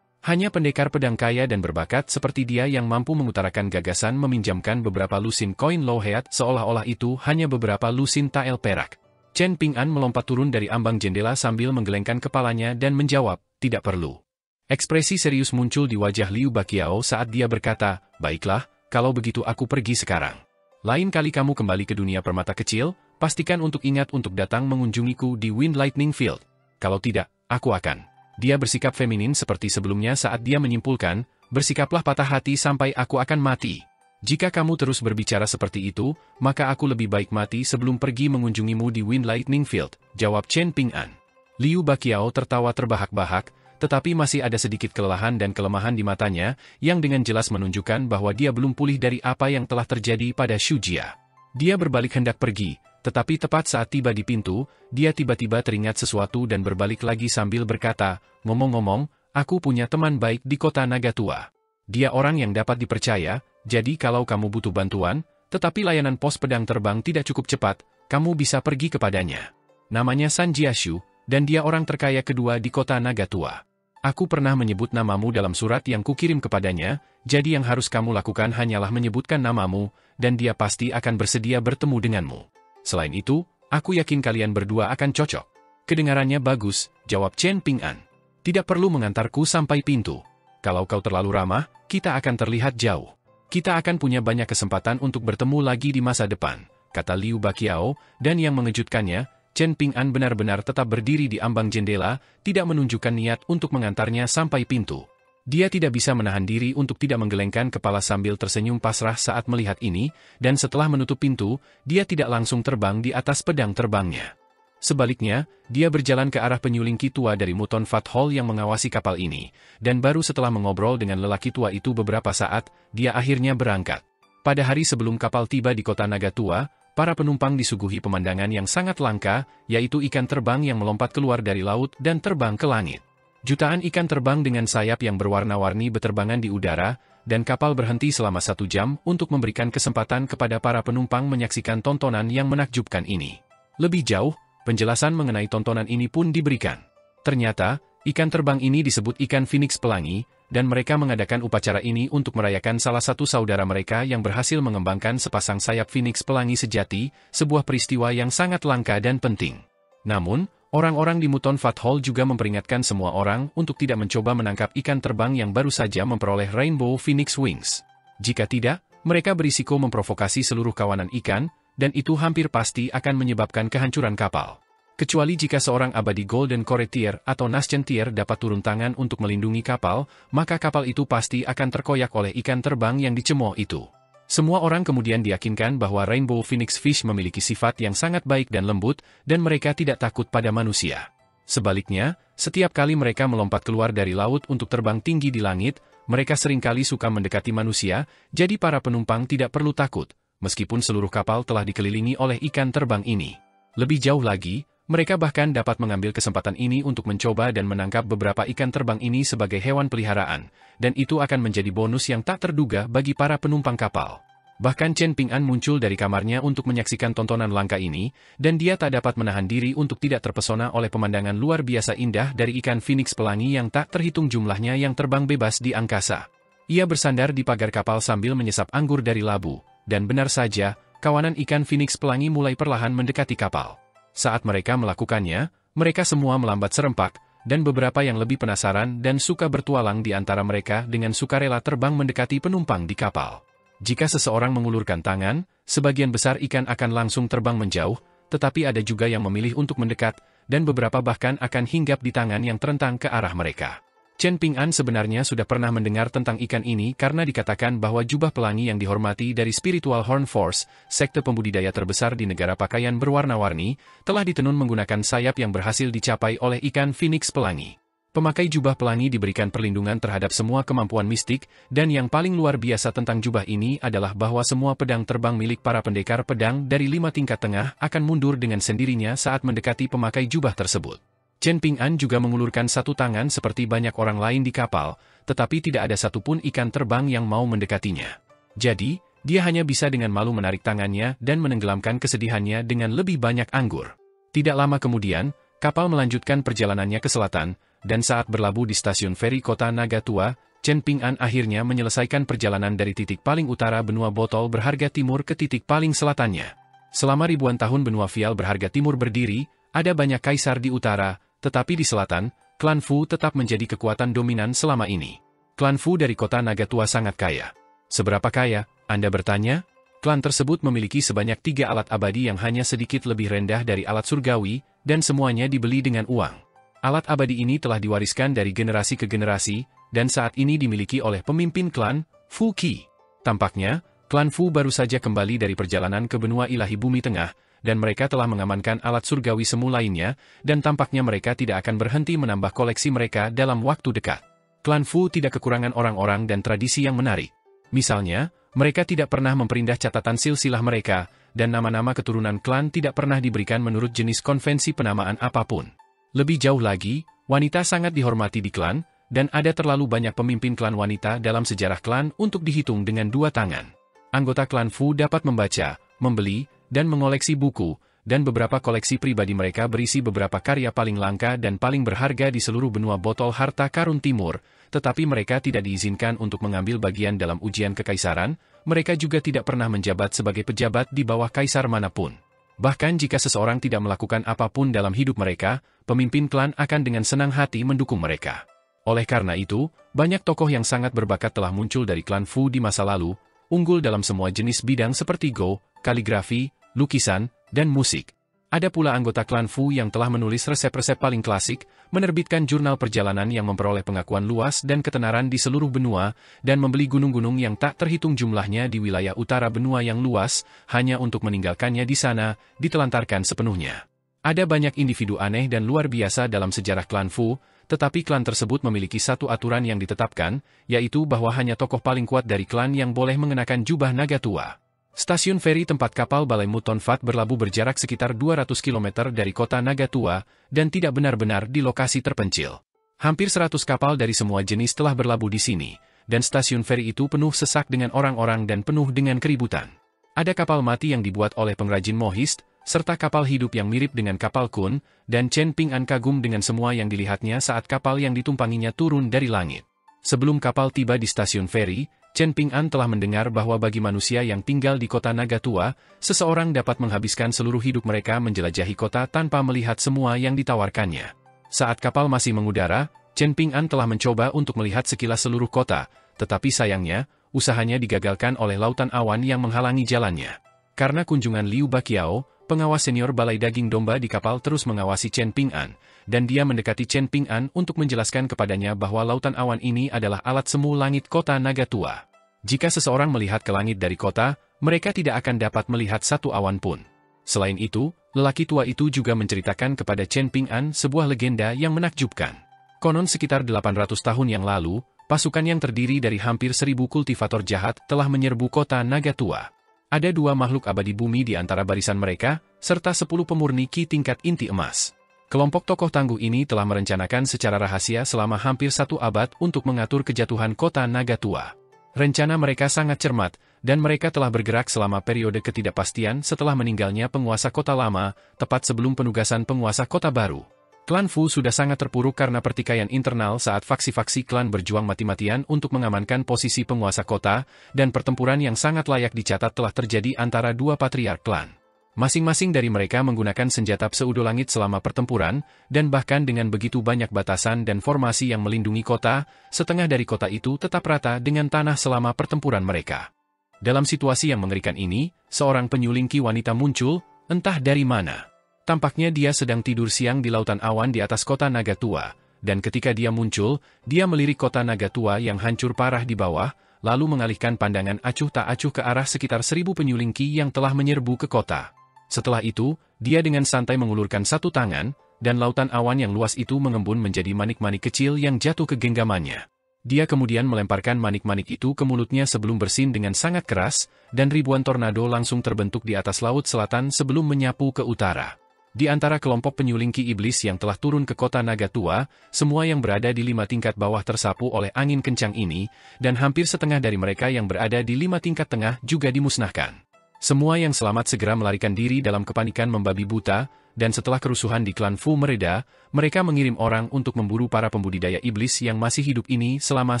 Hanya pendekar pedang kaya dan berbakat seperti dia yang mampu mengutarakan gagasan meminjamkan beberapa lusin koin low heat seolah-olah itu hanya beberapa lusin tael perak. Chen Ping'an melompat turun dari ambang jendela sambil menggelengkan kepalanya dan menjawab, tidak perlu. Ekspresi serius muncul di wajah Liu Baqiao saat dia berkata, baiklah, kalau begitu aku pergi sekarang. Lain kali kamu kembali ke dunia permata kecil, pastikan untuk ingat untuk datang mengunjungiku di Wind Lightning Field. Kalau tidak, aku akan. Dia bersikap feminin seperti sebelumnya saat dia menyimpulkan, bersikaplah patah hati sampai aku akan mati. Jika kamu terus berbicara seperti itu, maka aku lebih baik mati sebelum pergi mengunjungimu di Wind Lightning Field, jawab Chen Ping'an. Liu Baqiao tertawa terbahak-bahak, tetapi masih ada sedikit kelelahan dan kelemahan di matanya, yang dengan jelas menunjukkan bahwa dia belum pulih dari apa yang telah terjadi pada Shujia. Dia berbalik hendak pergi, tetapi tepat saat tiba di pintu, dia tiba-tiba teringat sesuatu dan berbalik lagi sambil berkata, ngomong-ngomong, aku punya teman baik di kota Nagatua. Dia orang yang dapat dipercaya, jadi kalau kamu butuh bantuan, tetapi layanan pos pedang terbang tidak cukup cepat, kamu bisa pergi kepadanya. Namanya San Jiashu, dan dia orang terkaya kedua di kota Nagatua. Aku pernah menyebut namamu dalam surat yang kukirim kepadanya, jadi yang harus kamu lakukan hanyalah menyebutkan namamu, dan dia pasti akan bersedia bertemu denganmu. Selain itu, aku yakin kalian berdua akan cocok. Kedengarannya bagus, jawab Chen Ping'an. Tidak perlu mengantarku sampai pintu. Kalau kau terlalu ramah, kita akan terlihat jauh. Kita akan punya banyak kesempatan untuk bertemu lagi di masa depan, kata Liu Baqiao, dan yang mengejutkannya, Chen Ping'an benar-benar tetap berdiri di ambang jendela, tidak menunjukkan niat untuk mengantarnya sampai pintu. Dia tidak bisa menahan diri untuk tidak menggelengkan kepala sambil tersenyum pasrah saat melihat ini, dan setelah menutup pintu, dia tidak langsung terbang di atas pedang terbangnya. Sebaliknya, dia berjalan ke arah penyuling tua dari Muton Fat Hall yang mengawasi kapal ini, dan baru setelah mengobrol dengan lelaki tua itu beberapa saat, dia akhirnya berangkat. Pada hari sebelum kapal tiba di kota Nagatua, para penumpang disuguhi pemandangan yang sangat langka, yaitu ikan terbang yang melompat keluar dari laut dan terbang ke langit. Jutaan ikan terbang dengan sayap yang berwarna-warni berterbangan di udara, dan kapal berhenti selama 1 jam untuk memberikan kesempatan kepada para penumpang menyaksikan tontonan yang menakjubkan ini. Lebih jauh, penjelasan mengenai tontonan ini pun diberikan. Ternyata, ikan terbang ini disebut ikan Phoenix Pelangi, dan mereka mengadakan upacara ini untuk merayakan salah satu saudara mereka yang berhasil mengembangkan sepasang sayap Phoenix pelangi sejati, sebuah peristiwa yang sangat langka dan penting. Namun, orang-orang di Mouton Fat Hall juga memperingatkan semua orang untuk tidak mencoba menangkap ikan terbang yang baru saja memperoleh Rainbow Phoenix Wings. Jika tidak, mereka berisiko memprovokasi seluruh kawanan ikan, dan itu hampir pasti akan menyebabkan kehancuran kapal. Kecuali jika seorang abadi Golden Courtier atau Nascentier dapat turun tangan untuk melindungi kapal, maka kapal itu pasti akan terkoyak oleh ikan terbang yang dicemooh itu. Semua orang kemudian diyakinkan bahwa Rainbow Phoenix Fish memiliki sifat yang sangat baik dan lembut, dan mereka tidak takut pada manusia. Sebaliknya, setiap kali mereka melompat keluar dari laut untuk terbang tinggi di langit, mereka seringkali suka mendekati manusia, jadi para penumpang tidak perlu takut, meskipun seluruh kapal telah dikelilingi oleh ikan terbang ini. Lebih jauh lagi, mereka bahkan dapat mengambil kesempatan ini untuk mencoba dan menangkap beberapa ikan terbang ini sebagai hewan peliharaan, dan itu akan menjadi bonus yang tak terduga bagi para penumpang kapal. Bahkan Chen Ping-an muncul dari kamarnya untuk menyaksikan tontonan langka ini, dan dia tak dapat menahan diri untuk tidak terpesona oleh pemandangan luar biasa indah dari ikan Phoenix pelangi yang tak terhitung jumlahnya yang terbang bebas di angkasa. Ia bersandar di pagar kapal sambil menyesap anggur dari labu, dan benar saja, kawanan ikan Phoenix pelangi mulai perlahan mendekati kapal. Saat mereka melakukannya, mereka semua melambat serempak, dan beberapa yang lebih penasaran dan suka bertualang di antara mereka dengan sukarela terbang mendekati penumpang di kapal. Jika seseorang mengulurkan tangan, sebagian besar ikan akan langsung terbang menjauh, tetapi ada juga yang memilih untuk mendekat, dan beberapa bahkan akan hinggap di tangan yang terentang ke arah mereka. Chen Ping-an sebenarnya sudah pernah mendengar tentang ikan ini karena dikatakan bahwa jubah pelangi yang dihormati dari Spiritual Horn Force, sekte pembudidaya terbesar di negara pakaian berwarna-warni, telah ditenun menggunakan sayap yang berhasil dicapai oleh ikan Phoenix pelangi. Pemakai jubah pelangi diberikan perlindungan terhadap semua kemampuan mistik, dan yang paling luar biasa tentang jubah ini adalah bahwa semua pedang terbang milik para pendekar pedang dari 5 tingkat tengah akan mundur dengan sendirinya saat mendekati pemakai jubah tersebut. Chen Ping-an juga mengulurkan satu tangan seperti banyak orang lain di kapal, tetapi tidak ada satupun ikan terbang yang mau mendekatinya. Jadi, dia hanya bisa dengan malu menarik tangannya dan menenggelamkan kesedihannya dengan lebih banyak anggur. Tidak lama kemudian, kapal melanjutkan perjalanannya ke selatan, dan saat berlabuh di stasiun feri kota Nagatua, Chen Ping-an akhirnya menyelesaikan perjalanan dari titik paling utara benua botol berharga timur ke titik paling selatannya. Selama ribuan tahun benua vial berharga timur berdiri, ada banyak kaisar di utara, tetapi di selatan, klan Fu tetap menjadi kekuatan dominan selama ini. Klan Fu dari kota Nagatua sangat kaya. Seberapa kaya, Anda bertanya? Klan tersebut memiliki sebanyak 3 alat abadi yang hanya sedikit lebih rendah dari alat surgawi, dan semuanya dibeli dengan uang. Alat abadi ini telah diwariskan dari generasi ke generasi, dan saat ini dimiliki oleh pemimpin klan, Fu Qi. Tampaknya, klan Fu baru saja kembali dari perjalanan ke benua ilahi bumi tengah, dan mereka telah mengamankan alat surgawi semu lainnya, dan tampaknya mereka tidak akan berhenti menambah koleksi mereka dalam waktu dekat. Klan Fu tidak kekurangan orang-orang dan tradisi yang menarik. Misalnya, mereka tidak pernah memperindah catatan silsilah mereka, dan nama-nama keturunan klan tidak pernah diberikan menurut jenis konvensi penamaan apapun. Lebih jauh lagi, wanita sangat dihormati di klan, dan ada terlalu banyak pemimpin klan wanita dalam sejarah klan untuk dihitung dengan 2 tangan. Anggota klan Fu dapat membaca, membeli, dan mengoleksi buku, dan beberapa koleksi pribadi mereka berisi beberapa karya paling langka dan paling berharga di seluruh benua botol harta karun timur, tetapi mereka tidak diizinkan untuk mengambil bagian dalam ujian kekaisaran, mereka juga tidak pernah menjabat sebagai pejabat di bawah kaisar manapun. Bahkan jika seseorang tidak melakukan apapun dalam hidup mereka, pemimpin klan akan dengan senang hati mendukung mereka. Oleh karena itu, banyak tokoh yang sangat berbakat telah muncul dari klan Fu di masa lalu, unggul dalam semua jenis bidang seperti Go, kaligrafi, lukisan, dan musik. Ada pula anggota klan Fu yang telah menulis resep-resep paling klasik, menerbitkan jurnal perjalanan yang memperoleh pengakuan luas dan ketenaran di seluruh benua, dan membeli gunung-gunung yang tak terhitung jumlahnya di wilayah utara benua yang luas, hanya untuk meninggalkannya di sana, ditelantarkan sepenuhnya. Ada banyak individu aneh dan luar biasa dalam sejarah klan Fu, tetapi klan tersebut memiliki satu aturan yang ditetapkan, yaitu bahwa hanya tokoh paling kuat dari klan yang boleh mengenakan jubah naga tua. Stasiun feri tempat kapal Balai Mouton Fat berlabuh berjarak sekitar 200 km dari kota Nagatua, dan tidak benar-benar di lokasi terpencil. Hampir 100 kapal dari semua jenis telah berlabuh di sini, dan stasiun feri itu penuh sesak dengan orang-orang dan penuh dengan keributan. Ada kapal mati yang dibuat oleh pengrajin mohist, serta kapal hidup yang mirip dengan kapal Kun, dan Chen Ping-an kagum dengan semua yang dilihatnya saat kapal yang ditumpanginya turun dari langit. Sebelum kapal tiba di stasiun feri, Chen Ping'an telah mendengar bahwa bagi manusia yang tinggal di kota Nagatua, seseorang dapat menghabiskan seluruh hidup mereka menjelajahi kota tanpa melihat semua yang ditawarkannya. Saat kapal masih mengudara, Chen Ping'an telah mencoba untuk melihat sekilas seluruh kota, tetapi sayangnya, usahanya digagalkan oleh lautan awan yang menghalangi jalannya. Karena kunjungan Liu Baqiao, pengawas senior Balai Daging Domba di kapal terus mengawasi Chen Ping'an, dan dia mendekati Chen Ping'an untuk menjelaskan kepadanya bahwa lautan awan ini adalah alat semu langit kota Nagatua. Jika seseorang melihat ke langit dari kota, mereka tidak akan dapat melihat satu awan pun. Selain itu, lelaki tua itu juga menceritakan kepada Chen Ping'an sebuah legenda yang menakjubkan. Konon sekitar 800 tahun yang lalu, pasukan yang terdiri dari hampir 1000 kultivator jahat telah menyerbu kota Nagatua. Ada 2 makhluk abadi bumi di antara barisan mereka, serta 10 pemurni ki tingkat inti emas. Kelompok tokoh tangguh ini telah merencanakan secara rahasia selama hampir 1 abad untuk mengatur kejatuhan kota Nagatua. Rencana mereka sangat cermat, dan mereka telah bergerak selama periode ketidakpastian setelah meninggalnya penguasa kota lama, tepat sebelum penugasan penguasa kota baru. Klan Fu sudah sangat terpuruk karena pertikaian internal saat faksi-faksi klan berjuang mati-matian untuk mengamankan posisi penguasa kota, dan pertempuran yang sangat layak dicatat telah terjadi antara 2 patriark klan. Masing-masing dari mereka menggunakan senjata pseudo-langit selama pertempuran, dan bahkan dengan begitu banyak batasan dan formasi yang melindungi kota, setengah dari kota itu tetap rata dengan tanah selama pertempuran mereka. Dalam situasi yang mengerikan ini, seorang penyuling ki wanita muncul, entah dari mana. Tampaknya dia sedang tidur siang di lautan awan di atas kota Nagatua, dan ketika dia muncul, dia melirik kota Nagatua yang hancur parah di bawah, lalu mengalihkan pandangan acuh tak acuh ke arah sekitar 1000 penyuling ki yang telah menyerbu ke kota. Setelah itu, dia dengan santai mengulurkan satu tangan, dan lautan awan yang luas itu mengembun menjadi manik-manik kecil yang jatuh ke genggamannya. Dia kemudian melemparkan manik-manik itu ke mulutnya sebelum bersin dengan sangat keras, dan ribuan tornado langsung terbentuk di atas laut selatan sebelum menyapu ke utara. Di antara kelompok penyuling ki iblis yang telah turun ke kota Nagatua, semua yang berada di 5 tingkat bawah tersapu oleh angin kencang ini, dan hampir setengah dari mereka yang berada di 5 tingkat tengah juga dimusnahkan. Semua yang selamat segera melarikan diri dalam kepanikan membabi buta, dan setelah kerusuhan di klan Fu mereda, mereka mengirim orang untuk memburu para pembudidaya iblis yang masih hidup ini selama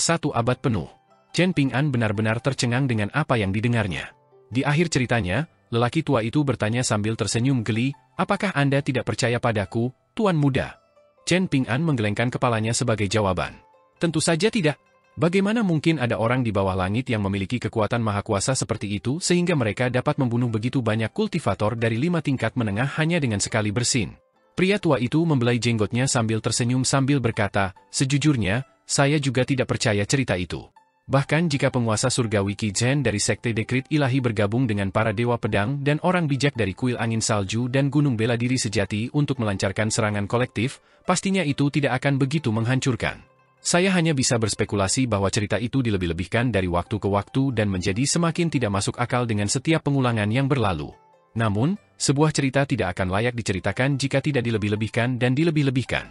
1 abad penuh. Chen Ping'an benar-benar tercengang dengan apa yang didengarnya. Di akhir ceritanya, lelaki tua itu bertanya sambil tersenyum geli, "Apakah Anda tidak percaya padaku, Tuan Muda?" Chen Ping'an menggelengkan kepalanya sebagai jawaban. "Tentu saja tidak. Bagaimana mungkin ada orang di bawah langit yang memiliki kekuatan maha kuasa seperti itu sehingga mereka dapat membunuh begitu banyak kultivator dari 5 tingkat menengah hanya dengan sekali bersin?" Pria tua itu membelai jenggotnya sambil tersenyum sambil berkata, "Sejujurnya, saya juga tidak percaya cerita itu. Bahkan jika penguasa surgawi Qi Zhen dari Sekte Dekrit Ilahi bergabung dengan para dewa pedang dan orang bijak dari kuil angin salju dan gunung bela diri sejati untuk melancarkan serangan kolektif, pastinya itu tidak akan begitu menghancurkan. Saya hanya bisa berspekulasi bahwa cerita itu dilebih-lebihkan dari waktu ke waktu dan menjadi semakin tidak masuk akal dengan setiap pengulangan yang berlalu. Namun, sebuah cerita tidak akan layak diceritakan jika tidak dilebih-lebihkan dan dilebih-lebihkan."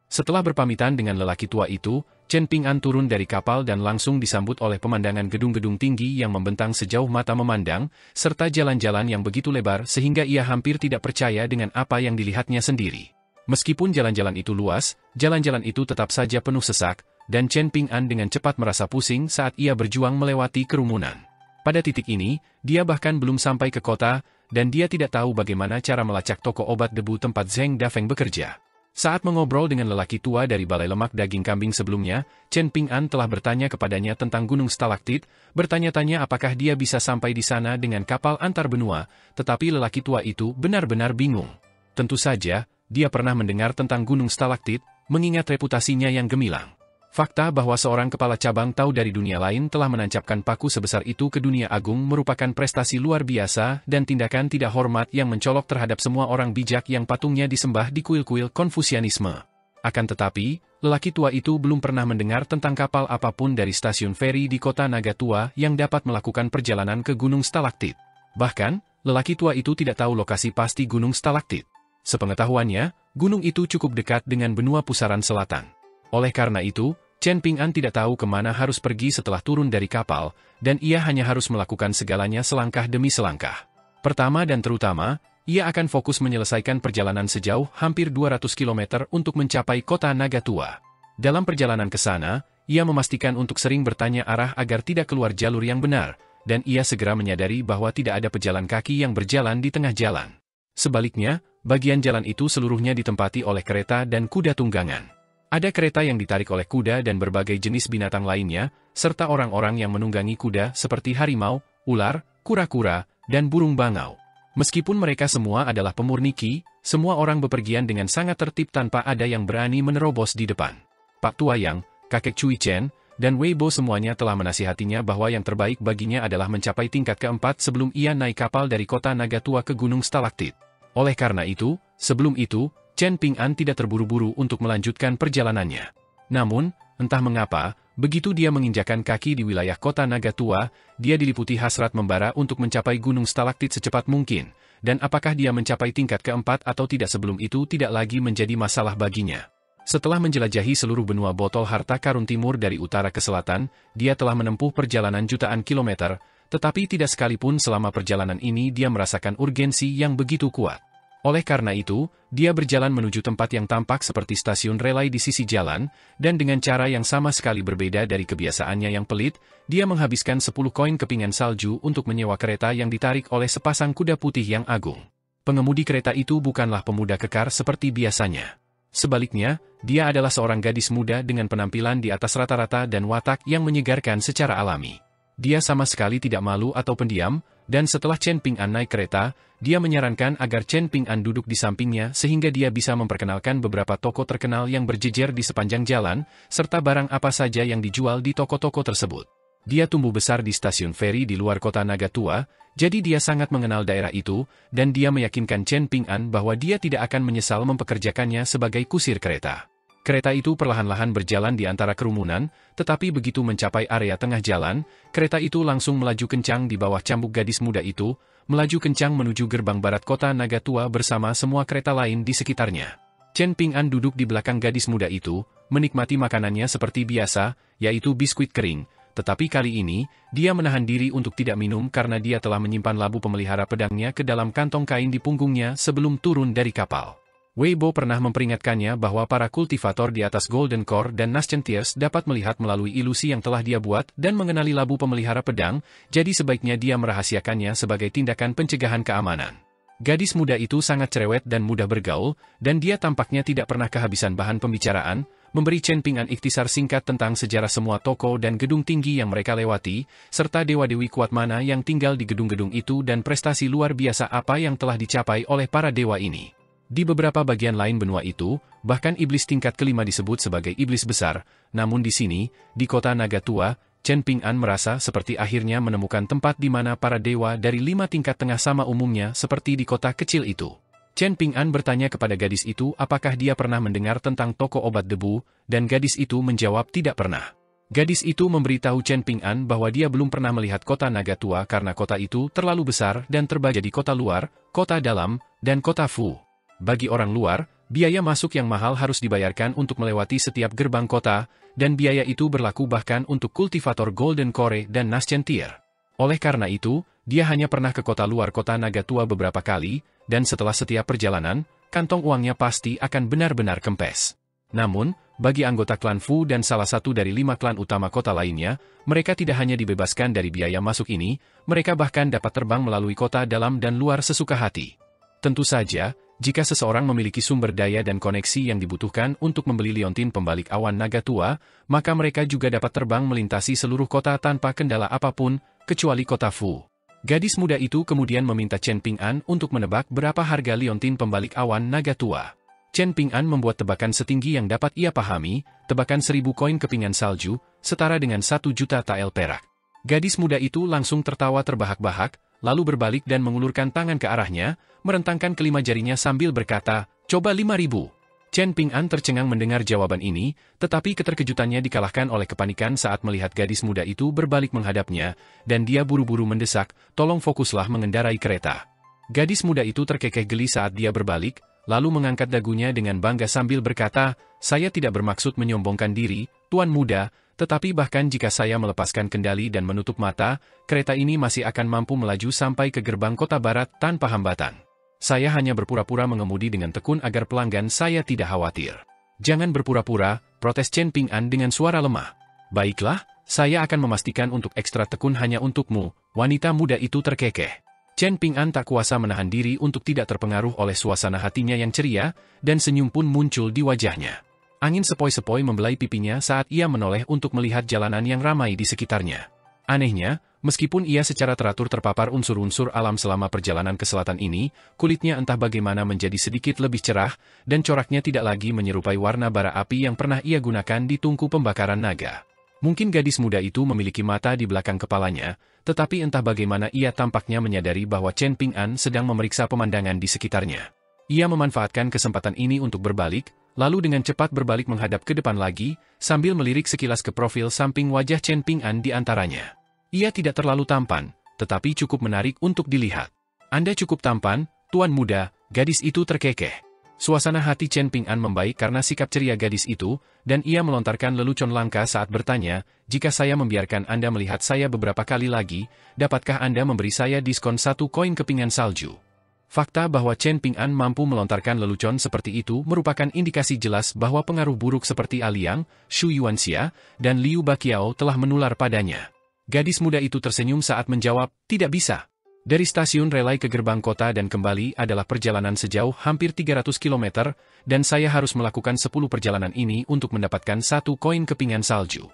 Setelah berpamitan dengan lelaki tua itu, Chen Ping'an turun dari kapal dan langsung disambut oleh pemandangan gedung-gedung tinggi yang membentang sejauh mata memandang, serta jalan-jalan yang begitu lebar sehingga ia hampir tidak percaya dengan apa yang dilihatnya sendiri. Meskipun jalan-jalan itu luas, jalan-jalan itu tetap saja penuh sesak, dan Chen Ping'an dengan cepat merasa pusing saat ia berjuang melewati kerumunan. Pada titik ini, dia bahkan belum sampai ke kota, dan dia tidak tahu bagaimana cara melacak toko obat debu tempat Zheng Dafeng bekerja. Saat mengobrol dengan lelaki tua dari Balai Lemak Daging Kambing sebelumnya, Chen Ping'an telah bertanya kepadanya tentang Gunung Stalaktit, bertanya-tanya apakah dia bisa sampai di sana dengan kapal antar benua, tetapi lelaki tua itu benar-benar bingung. Tentu saja, dia pernah mendengar tentang Gunung Stalaktit, mengingat reputasinya yang gemilang. Fakta bahwa seorang kepala cabang tahu dari dunia lain telah menancapkan paku sebesar itu ke dunia agung merupakan prestasi luar biasa dan tindakan tidak hormat yang mencolok terhadap semua orang bijak yang patungnya disembah di kuil-kuil Konfusianisme. Akan tetapi, lelaki tua itu belum pernah mendengar tentang kapal apapun dari stasiun feri di kota Nagatua yang dapat melakukan perjalanan ke Gunung Stalaktit. Bahkan, lelaki tua itu tidak tahu lokasi pasti Gunung Stalaktit. Sepengetahuannya, gunung itu cukup dekat dengan benua pusaran selatan. Oleh karena itu, Chen Ping'an tidak tahu kemana harus pergi setelah turun dari kapal, dan ia hanya harus melakukan segalanya selangkah demi selangkah. Pertama dan terutama, ia akan fokus menyelesaikan perjalanan sejauh hampir 200 km untuk mencapai kota Nagatua. Dalam perjalanan ke sana, ia memastikan untuk sering bertanya arah agar tidak keluar jalur yang benar, dan ia segera menyadari bahwa tidak ada pejalan kaki yang berjalan di tengah jalan. Sebaliknya, bagian jalan itu seluruhnya ditempati oleh kereta dan kuda tunggangan. Ada kereta yang ditarik oleh kuda dan berbagai jenis binatang lainnya, serta orang-orang yang menunggangi kuda seperti harimau, ular, kura-kura, dan burung bangau. Meskipun mereka semua adalah pemurniki, semua orang bepergian dengan sangat tertib tanpa ada yang berani menerobos di depan. Pak Tuayang, kakek Cui Chen, dan Wei Bo semuanya telah menasihatinya bahwa yang terbaik baginya adalah mencapai tingkat keempat sebelum ia naik kapal dari kota Nagatua ke Gunung Stalaktit. Oleh karena itu, sebelum itu, Chen Ping'an tidak terburu-buru untuk melanjutkan perjalanannya. Namun, entah mengapa, begitu dia menginjakan kaki di wilayah kota Nagatua, dia diliputi hasrat membara untuk mencapai Gunung Stalaktit secepat mungkin, dan apakah dia mencapai tingkat keempat atau tidak sebelum itu tidak lagi menjadi masalah baginya. Setelah menjelajahi seluruh benua botol harta karun timur dari utara ke selatan, dia telah menempuh perjalanan jutaan kilometer, tetapi tidak sekalipun selama perjalanan ini dia merasakan urgensi yang begitu kuat. Oleh karena itu, dia berjalan menuju tempat yang tampak seperti stasiun relay di sisi jalan, dan dengan cara yang sama sekali berbeda dari kebiasaannya yang pelit, dia menghabiskan 10 koin kepingan salju untuk menyewa kereta yang ditarik oleh sepasang kuda putih yang agung. Pengemudi kereta itu bukanlah pemuda kekar seperti biasanya. Sebaliknya, dia adalah seorang gadis muda dengan penampilan di atas rata-rata dan watak yang menyegarkan secara alami. Dia sama sekali tidak malu atau pendiam, dan setelah Chen Ping'an naik kereta, dia menyarankan agar Chen Ping'an duduk di sampingnya sehingga dia bisa memperkenalkan beberapa toko terkenal yang berjejer di sepanjang jalan, serta barang apa saja yang dijual di toko-toko tersebut. Dia tumbuh besar di stasiun feri di luar kota Nagatua, jadi dia sangat mengenal daerah itu, dan dia meyakinkan Chen Ping'an bahwa dia tidak akan menyesal mempekerjakannya sebagai kusir kereta. Kereta itu perlahan-lahan berjalan di antara kerumunan, tetapi begitu mencapai area tengah jalan, kereta itu langsung melaju kencang di bawah cambuk gadis muda itu, melaju kencang menuju gerbang barat kota Nagatua bersama semua kereta lain di sekitarnya. Chen Ping'an duduk di belakang gadis muda itu, menikmati makanannya seperti biasa, yaitu biskuit kering, tetapi kali ini, dia menahan diri untuk tidak minum karena dia telah menyimpan labu pemelihara pedangnya ke dalam kantong kain di punggungnya sebelum turun dari kapal. Wei Bo pernah memperingatkannya bahwa para kultivator di atas Golden Core dan Nascent Tears dapat melihat melalui ilusi yang telah dia buat dan mengenali labu pemelihara pedang, jadi sebaiknya dia merahasiakannya sebagai tindakan pencegahan keamanan. Gadis muda itu sangat cerewet dan mudah bergaul, dan dia tampaknya tidak pernah kehabisan bahan pembicaraan, memberi Chen Ping'an ikhtisar singkat tentang sejarah semua toko dan gedung tinggi yang mereka lewati, serta dewa-dewi kuat mana yang tinggal di gedung-gedung itu dan prestasi luar biasa apa yang telah dicapai oleh para dewa ini. Di beberapa bagian lain benua itu, bahkan iblis tingkat kelima disebut sebagai iblis besar, namun di sini, di kota Nagatua, Chen Ping'an merasa seperti akhirnya menemukan tempat di mana para dewa dari 5 tingkat tengah sama umumnya seperti di kota kecil itu. Chen Ping'an bertanya kepada gadis itu apakah dia pernah mendengar tentang toko obat debu, dan gadis itu menjawab tidak pernah. Gadis itu memberitahu Chen Ping'an bahwa dia belum pernah melihat kota Nagatua karena kota itu terlalu besar dan terbagi di kota luar, kota dalam, dan kota Fu. Bagi orang luar, biaya masuk yang mahal harus dibayarkan untuk melewati setiap gerbang kota, dan biaya itu berlaku bahkan untuk kultivator Golden Core dan Nascent Tier. Oleh karena itu, dia hanya pernah ke kota luar kota Nagatua beberapa kali, dan setelah setiap perjalanan, kantong uangnya pasti akan benar-benar kempes. Namun, bagi anggota klan Fu dan salah satu dari 5 klan utama kota lainnya, mereka tidak hanya dibebaskan dari biaya masuk ini, mereka bahkan dapat terbang melalui kota dalam dan luar sesuka hati. Tentu saja, jika seseorang memiliki sumber daya dan koneksi yang dibutuhkan untuk membeli liontin pembalik awan Nagatua, maka mereka juga dapat terbang melintasi seluruh kota tanpa kendala apapun, kecuali kota Fu. Gadis muda itu kemudian meminta Chen Ping'an untuk menebak berapa harga liontin pembalik awan Nagatua. Chen Ping'an membuat tebakan setinggi yang dapat ia pahami, tebakan 1000 koin kepingan salju, setara dengan 1 juta tael perak. Gadis muda itu langsung tertawa terbahak-bahak, lalu berbalik dan mengulurkan tangan ke arahnya, merentangkan kelima jarinya sambil berkata, "Coba 5.000. Chen Ping'an tercengang mendengar jawaban ini, tetapi keterkejutannya dikalahkan oleh kepanikan saat melihat gadis muda itu berbalik menghadapnya, dan dia buru-buru mendesak, "Tolong fokuslah mengendarai kereta." Gadis muda itu terkekeh geli saat dia berbalik, lalu mengangkat dagunya dengan bangga sambil berkata, "Saya tidak bermaksud menyombongkan diri, Tuan Muda, tetapi bahkan jika saya melepaskan kendali dan menutup mata, kereta ini masih akan mampu melaju sampai ke gerbang kota barat tanpa hambatan. Saya hanya berpura-pura mengemudi dengan tekun agar pelanggan saya tidak khawatir." "Jangan berpura-pura," protes Chen Ping'an dengan suara lemah. Baiklah, saya akan memastikan untuk ekstra tekun hanya untukmu, wanita muda itu terkekeh. Chen Ping'an tak kuasa menahan diri untuk tidak terpengaruh oleh suasana hatinya yang ceria, dan senyum pun muncul di wajahnya. Angin sepoi-sepoi membelai pipinya saat ia menoleh untuk melihat jalanan yang ramai di sekitarnya. Anehnya, meskipun ia secara teratur terpapar unsur-unsur alam selama perjalanan ke selatan ini, kulitnya entah bagaimana menjadi sedikit lebih cerah, dan coraknya tidak lagi menyerupai warna bara api yang pernah ia gunakan di tungku pembakaran naga. Mungkin gadis muda itu memiliki mata di belakang kepalanya, tetapi entah bagaimana ia tampaknya menyadari bahwa Chen Ping'an sedang memeriksa pemandangan di sekitarnya. Ia memanfaatkan kesempatan ini untuk berbalik, lalu dengan cepat berbalik menghadap ke depan lagi, sambil melirik sekilas ke profil samping wajah Chen Ping'an di antaranya. Ia tidak terlalu tampan, tetapi cukup menarik untuk dilihat. Anda cukup tampan, tuan muda, gadis itu terkekeh. Suasana hati Chen Ping'an membaik karena sikap ceria gadis itu, dan ia melontarkan lelucon langka saat bertanya, jika saya membiarkan Anda melihat saya beberapa kali lagi, dapatkah Anda memberi saya diskon 1 koin kepingan salju? Fakta bahwa Chen Ping'an mampu melontarkan lelucon seperti itu merupakan indikasi jelas bahwa pengaruh buruk seperti Aliang, Shu Yuanxia, dan Liu Baqiao telah menular padanya. Gadis muda itu tersenyum saat menjawab, tidak bisa. Dari stasiun relay ke gerbang kota dan kembali adalah perjalanan sejauh hampir 300 km, dan saya harus melakukan 10 perjalanan ini untuk mendapatkan 1 koin kepingan salju.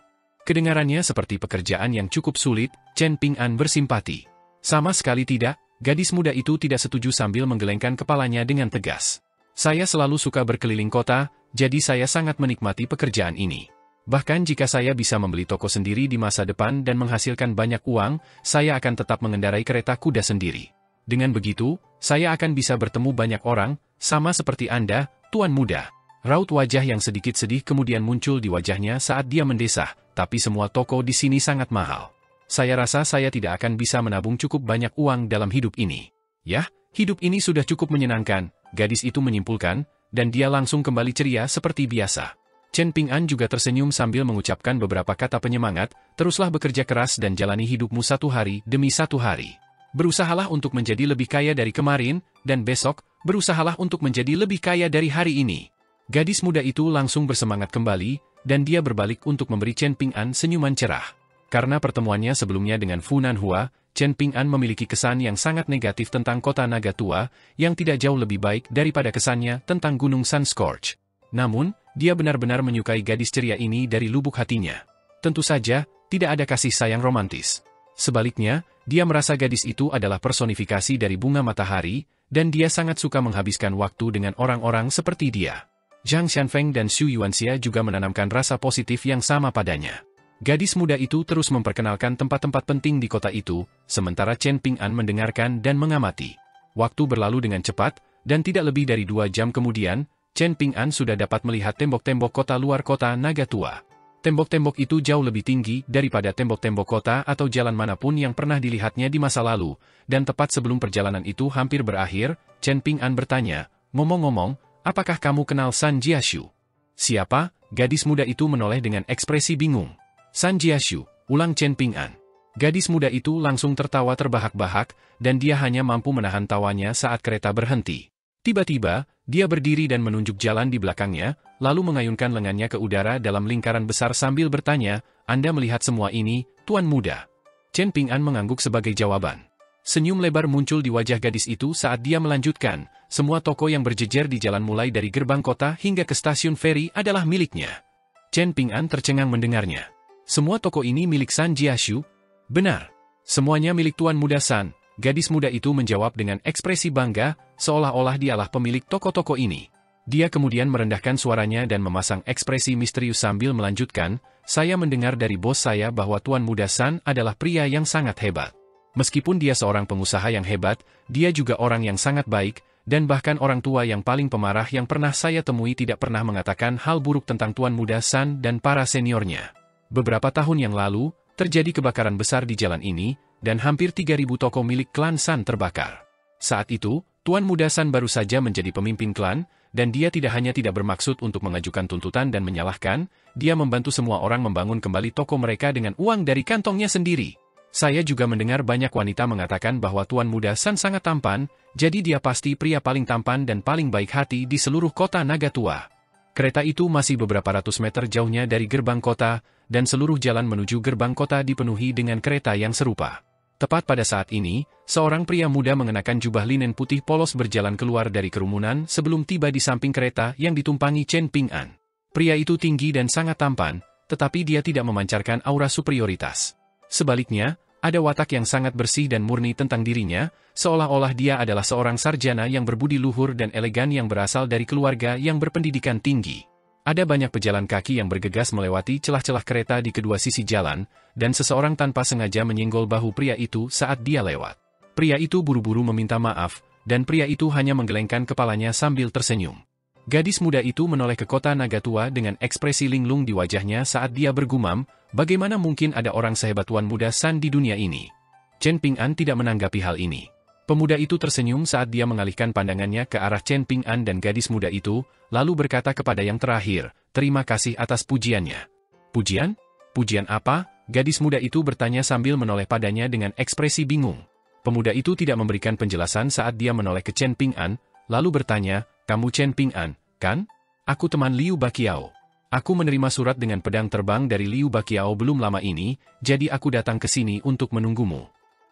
Kedengarannya seperti pekerjaan yang cukup sulit, Chen Ping'an bersimpati. Sama sekali tidak, gadis muda itu tidak setuju sambil menggelengkan kepalanya dengan tegas. Saya selalu suka berkeliling kota, jadi saya sangat menikmati pekerjaan ini. Bahkan jika saya bisa membeli toko sendiri di masa depan dan menghasilkan banyak uang, saya akan tetap mengendarai kereta kuda sendiri. Dengan begitu, saya akan bisa bertemu banyak orang, sama seperti Anda, tuan muda. Raut wajah yang sedikit sedih kemudian muncul di wajahnya saat dia mendesah, tapi semua toko di sini sangat mahal. Saya rasa saya tidak akan bisa menabung cukup banyak uang dalam hidup ini. Yah, hidup ini sudah cukup menyenangkan, gadis itu menyimpulkan, dan dia langsung kembali ceria seperti biasa. Chen Ping'an juga tersenyum sambil mengucapkan beberapa kata penyemangat, teruslah bekerja keras dan jalani hidupmu satu hari demi satu hari. Berusahalah untuk menjadi lebih kaya dari kemarin, dan besok, berusahalah untuk menjadi lebih kaya dari hari ini. Gadis muda itu langsung bersemangat kembali, dan dia berbalik untuk memberi Chen Ping'an senyuman cerah. Karena pertemuannya sebelumnya dengan Fu Nanhua, Chen Ping'an memiliki kesan yang sangat negatif tentang kota naga tua, yang tidak jauh lebih baik daripada kesannya tentang Gunung Sun Scorch. Namun, dia benar-benar menyukai gadis ceria ini dari lubuk hatinya. Tentu saja, tidak ada kasih sayang romantis. Sebaliknya, dia merasa gadis itu adalah personifikasi dari bunga matahari, dan dia sangat suka menghabiskan waktu dengan orang-orang seperti dia. Zhang Xianfeng dan Xu Yuanxia juga menanamkan rasa positif yang sama padanya. Gadis muda itu terus memperkenalkan tempat-tempat penting di kota itu, sementara Chen Ping'an mendengarkan dan mengamati. Waktu berlalu dengan cepat, dan tidak lebih dari 2 jam kemudian, Chen Ping'an sudah dapat melihat tembok-tembok kota luar kota naga tua. Tembok-tembok itu jauh lebih tinggi daripada tembok-tembok kota atau jalan manapun yang pernah dilihatnya di masa lalu, dan tepat sebelum perjalanan itu hampir berakhir, Chen Ping'an bertanya, ngomong-ngomong, apakah kamu kenal San Jiashu? Siapa? Gadis muda itu menoleh dengan ekspresi bingung. San Jiashu, ulang Chen Ping'an. Gadis muda itu langsung tertawa terbahak-bahak, dan dia hanya mampu menahan tawanya saat kereta berhenti. Tiba-tiba, dia berdiri dan menunjuk jalan di belakangnya, lalu mengayunkan lengannya ke udara dalam lingkaran besar sambil bertanya, Anda melihat semua ini, tuan muda? Chen Ping'an mengangguk sebagai jawaban. Senyum lebar muncul di wajah gadis itu saat dia melanjutkan, semua toko yang berjejer di jalan mulai dari gerbang kota hingga ke stasiun feri adalah miliknya. Chen Ping'an tercengang mendengarnya. Semua toko ini milik San Jiashu? Benar. Semuanya milik tuan muda San. Gadis muda itu menjawab dengan ekspresi bangga, seolah-olah dialah pemilik toko-toko ini. Dia kemudian merendahkan suaranya dan memasang ekspresi misterius sambil melanjutkan, saya mendengar dari bos saya bahwa tuan muda San adalah pria yang sangat hebat. Meskipun dia seorang pengusaha yang hebat, dia juga orang yang sangat baik, dan bahkan orang tua yang paling pemarah yang pernah saya temui tidak pernah mengatakan hal buruk tentang tuan muda San dan para seniornya. Beberapa tahun yang lalu, terjadi kebakaran besar di jalan ini, dan hampir 3.000 toko milik klan San terbakar. Saat itu, tuan muda San baru saja menjadi pemimpin klan, dan dia tidak hanya tidak bermaksud untuk mengajukan tuntutan dan menyalahkan, dia membantu semua orang membangun kembali toko mereka dengan uang dari kantongnya sendiri. Saya juga mendengar banyak wanita mengatakan bahwa tuan muda San sangat tampan, jadi dia pasti pria paling tampan dan paling baik hati di seluruh kota naga tua. Kereta itu masih beberapa ratus meter jauhnya dari gerbang kota, dan seluruh jalan menuju gerbang kota dipenuhi dengan kereta yang serupa. Tepat pada saat ini, seorang pria muda mengenakan jubah linen putih polos berjalan keluar dari kerumunan sebelum tiba di samping kereta yang ditumpangi Chen Ping-an. Pria itu tinggi dan sangat tampan, tetapi dia tidak memancarkan aura superioritas. Sebaliknya, ada watak yang sangat bersih dan murni tentang dirinya, seolah-olah dia adalah seorang sarjana yang berbudi luhur dan elegan yang berasal dari keluarga yang berpendidikan tinggi. Ada banyak pejalan kaki yang bergegas melewati celah-celah kereta di kedua sisi jalan, dan seseorang tanpa sengaja menyenggol bahu pria itu saat dia lewat. Pria itu buru-buru meminta maaf, dan pria itu hanya menggelengkan kepalanya sambil tersenyum. Gadis muda itu menoleh ke kota Nagatua dengan ekspresi linglung di wajahnya saat dia bergumam, bagaimana mungkin ada orang sehebat Tuan Muda San di dunia ini? Chen Ping-an tidak menanggapi hal ini. Pemuda itu tersenyum saat dia mengalihkan pandangannya ke arah Chen Ping-an dan gadis muda itu, lalu berkata kepada yang terakhir, terima kasih atas pujiannya. Pujian? Pujian apa? Gadis muda itu bertanya sambil menoleh padanya dengan ekspresi bingung. Pemuda itu tidak memberikan penjelasan saat dia menoleh ke Chen Ping-an, lalu bertanya, kamu Chen Ping-an, kan? Aku teman Liu Baqiao. Aku menerima surat dengan pedang terbang dari Liu Baqiao belum lama ini, jadi aku datang ke sini untuk menunggumu.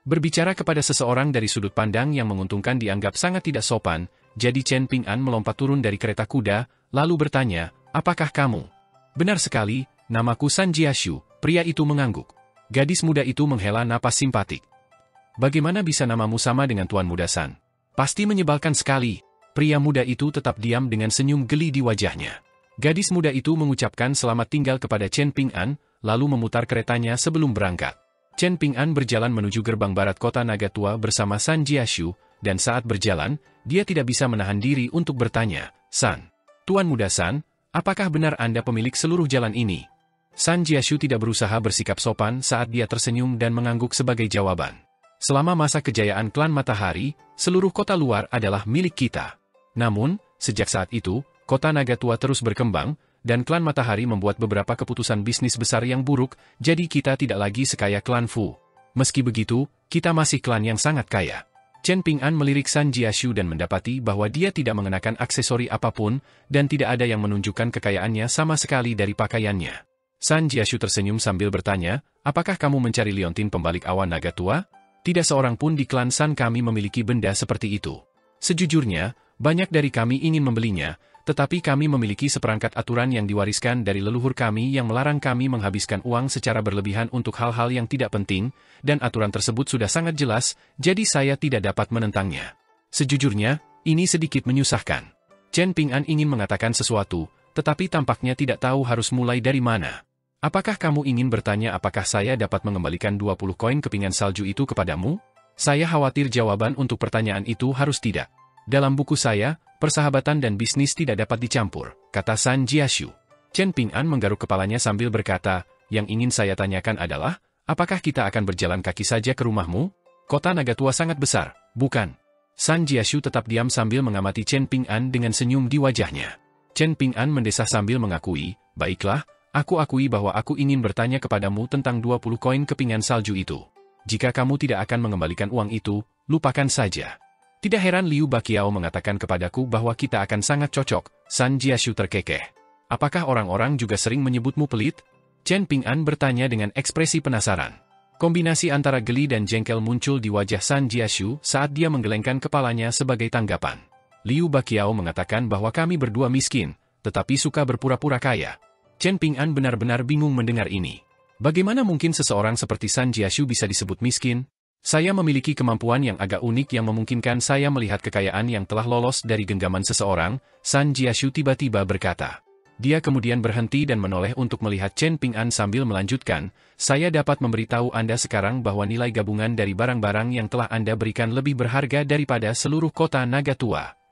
Berbicara kepada seseorang dari sudut pandang yang menguntungkan dianggap sangat tidak sopan, jadi Chen Ping-an melompat turun dari kereta kuda, lalu bertanya, apakah kamu? Benar sekali, namaku San Jiashu, pria itu mengangguk. Gadis muda itu menghela napas simpatik. Bagaimana bisa namamu sama dengan Tuan Muda San? Pasti menyebalkan sekali. Pria muda itu tetap diam dengan senyum geli di wajahnya. Gadis muda itu mengucapkan selamat tinggal kepada Chen Ping-an, lalu memutar keretanya sebelum berangkat. Chen Ping-an berjalan menuju gerbang barat kota Nagatua bersama San Jiashu, dan saat berjalan, dia tidak bisa menahan diri untuk bertanya, San, Tuan Muda San, apakah benar Anda pemilik seluruh jalan ini? San Jiashu tidak berusaha bersikap sopan saat dia tersenyum dan mengangguk sebagai jawaban. Selama masa kejayaan klan Matahari, seluruh kota luar adalah milik kita. Namun, sejak saat itu, kota Nagatua terus berkembang, dan klan Matahari membuat beberapa keputusan bisnis besar yang buruk, jadi kita tidak lagi sekaya klan Fu. Meski begitu, kita masih klan yang sangat kaya. Chen Ping-an melirik San Jiashu dan mendapati bahwa dia tidak mengenakan aksesori apapun, dan tidak ada yang menunjukkan kekayaannya sama sekali dari pakaiannya. San Jiashu tersenyum sambil bertanya, apakah kamu mencari liontin pembalik awan Nagatua? Tidak seorang pun di klan San kami memiliki benda seperti itu. Sejujurnya, banyak dari kami ingin membelinya, tetapi kami memiliki seperangkat aturan yang diwariskan dari leluhur kami yang melarang kami menghabiskan uang secara berlebihan untuk hal-hal yang tidak penting, dan aturan tersebut sudah sangat jelas, jadi saya tidak dapat menentangnya. Sejujurnya, ini sedikit menyusahkan. Chen Ping-an ingin mengatakan sesuatu, tetapi tampaknya tidak tahu harus mulai dari mana. Apakah kamu ingin bertanya apakah saya dapat mengembalikan 20 koin kepingan salju itu kepadamu? Saya khawatir jawaban untuk pertanyaan itu harus tidak. Dalam buku saya, persahabatan dan bisnis tidak dapat dicampur, kata San Jiashu. Chen Ping-an menggaruk kepalanya sambil berkata, yang ingin saya tanyakan adalah, apakah kita akan berjalan kaki saja ke rumahmu? Kota Nagatua sangat besar, bukan? San Jiashu tetap diam sambil mengamati Chen Ping-an dengan senyum di wajahnya. Chen Ping-an mendesah sambil mengakui, baiklah, aku akui bahwa aku ingin bertanya kepadamu tentang 20 koin kepingan salju itu. Jika kamu tidak akan mengembalikan uang itu, lupakan saja. Tidak heran Liu Baqiao mengatakan kepadaku bahwa kita akan sangat cocok, San Jiashu terkekeh. Apakah orang-orang juga sering menyebutmu pelit? Chen Ping-an bertanya dengan ekspresi penasaran. Kombinasi antara geli dan jengkel muncul di wajah San Jiashu saat dia menggelengkan kepalanya sebagai tanggapan. Liu Baqiao mengatakan bahwa kami berdua miskin, tetapi suka berpura-pura kaya. Chen Ping-an benar-benar bingung mendengar ini. Bagaimana mungkin seseorang seperti San Jiashu bisa disebut miskin? Saya memiliki kemampuan yang agak unik yang memungkinkan saya melihat kekayaan yang telah lolos dari genggaman seseorang, San Jiashu tiba-tiba berkata. Dia kemudian berhenti dan menoleh untuk melihat Chen Ping-an sambil melanjutkan, saya dapat memberitahu Anda sekarang bahwa nilai gabungan dari barang-barang yang telah Anda berikan lebih berharga daripada seluruh kota Nagatua.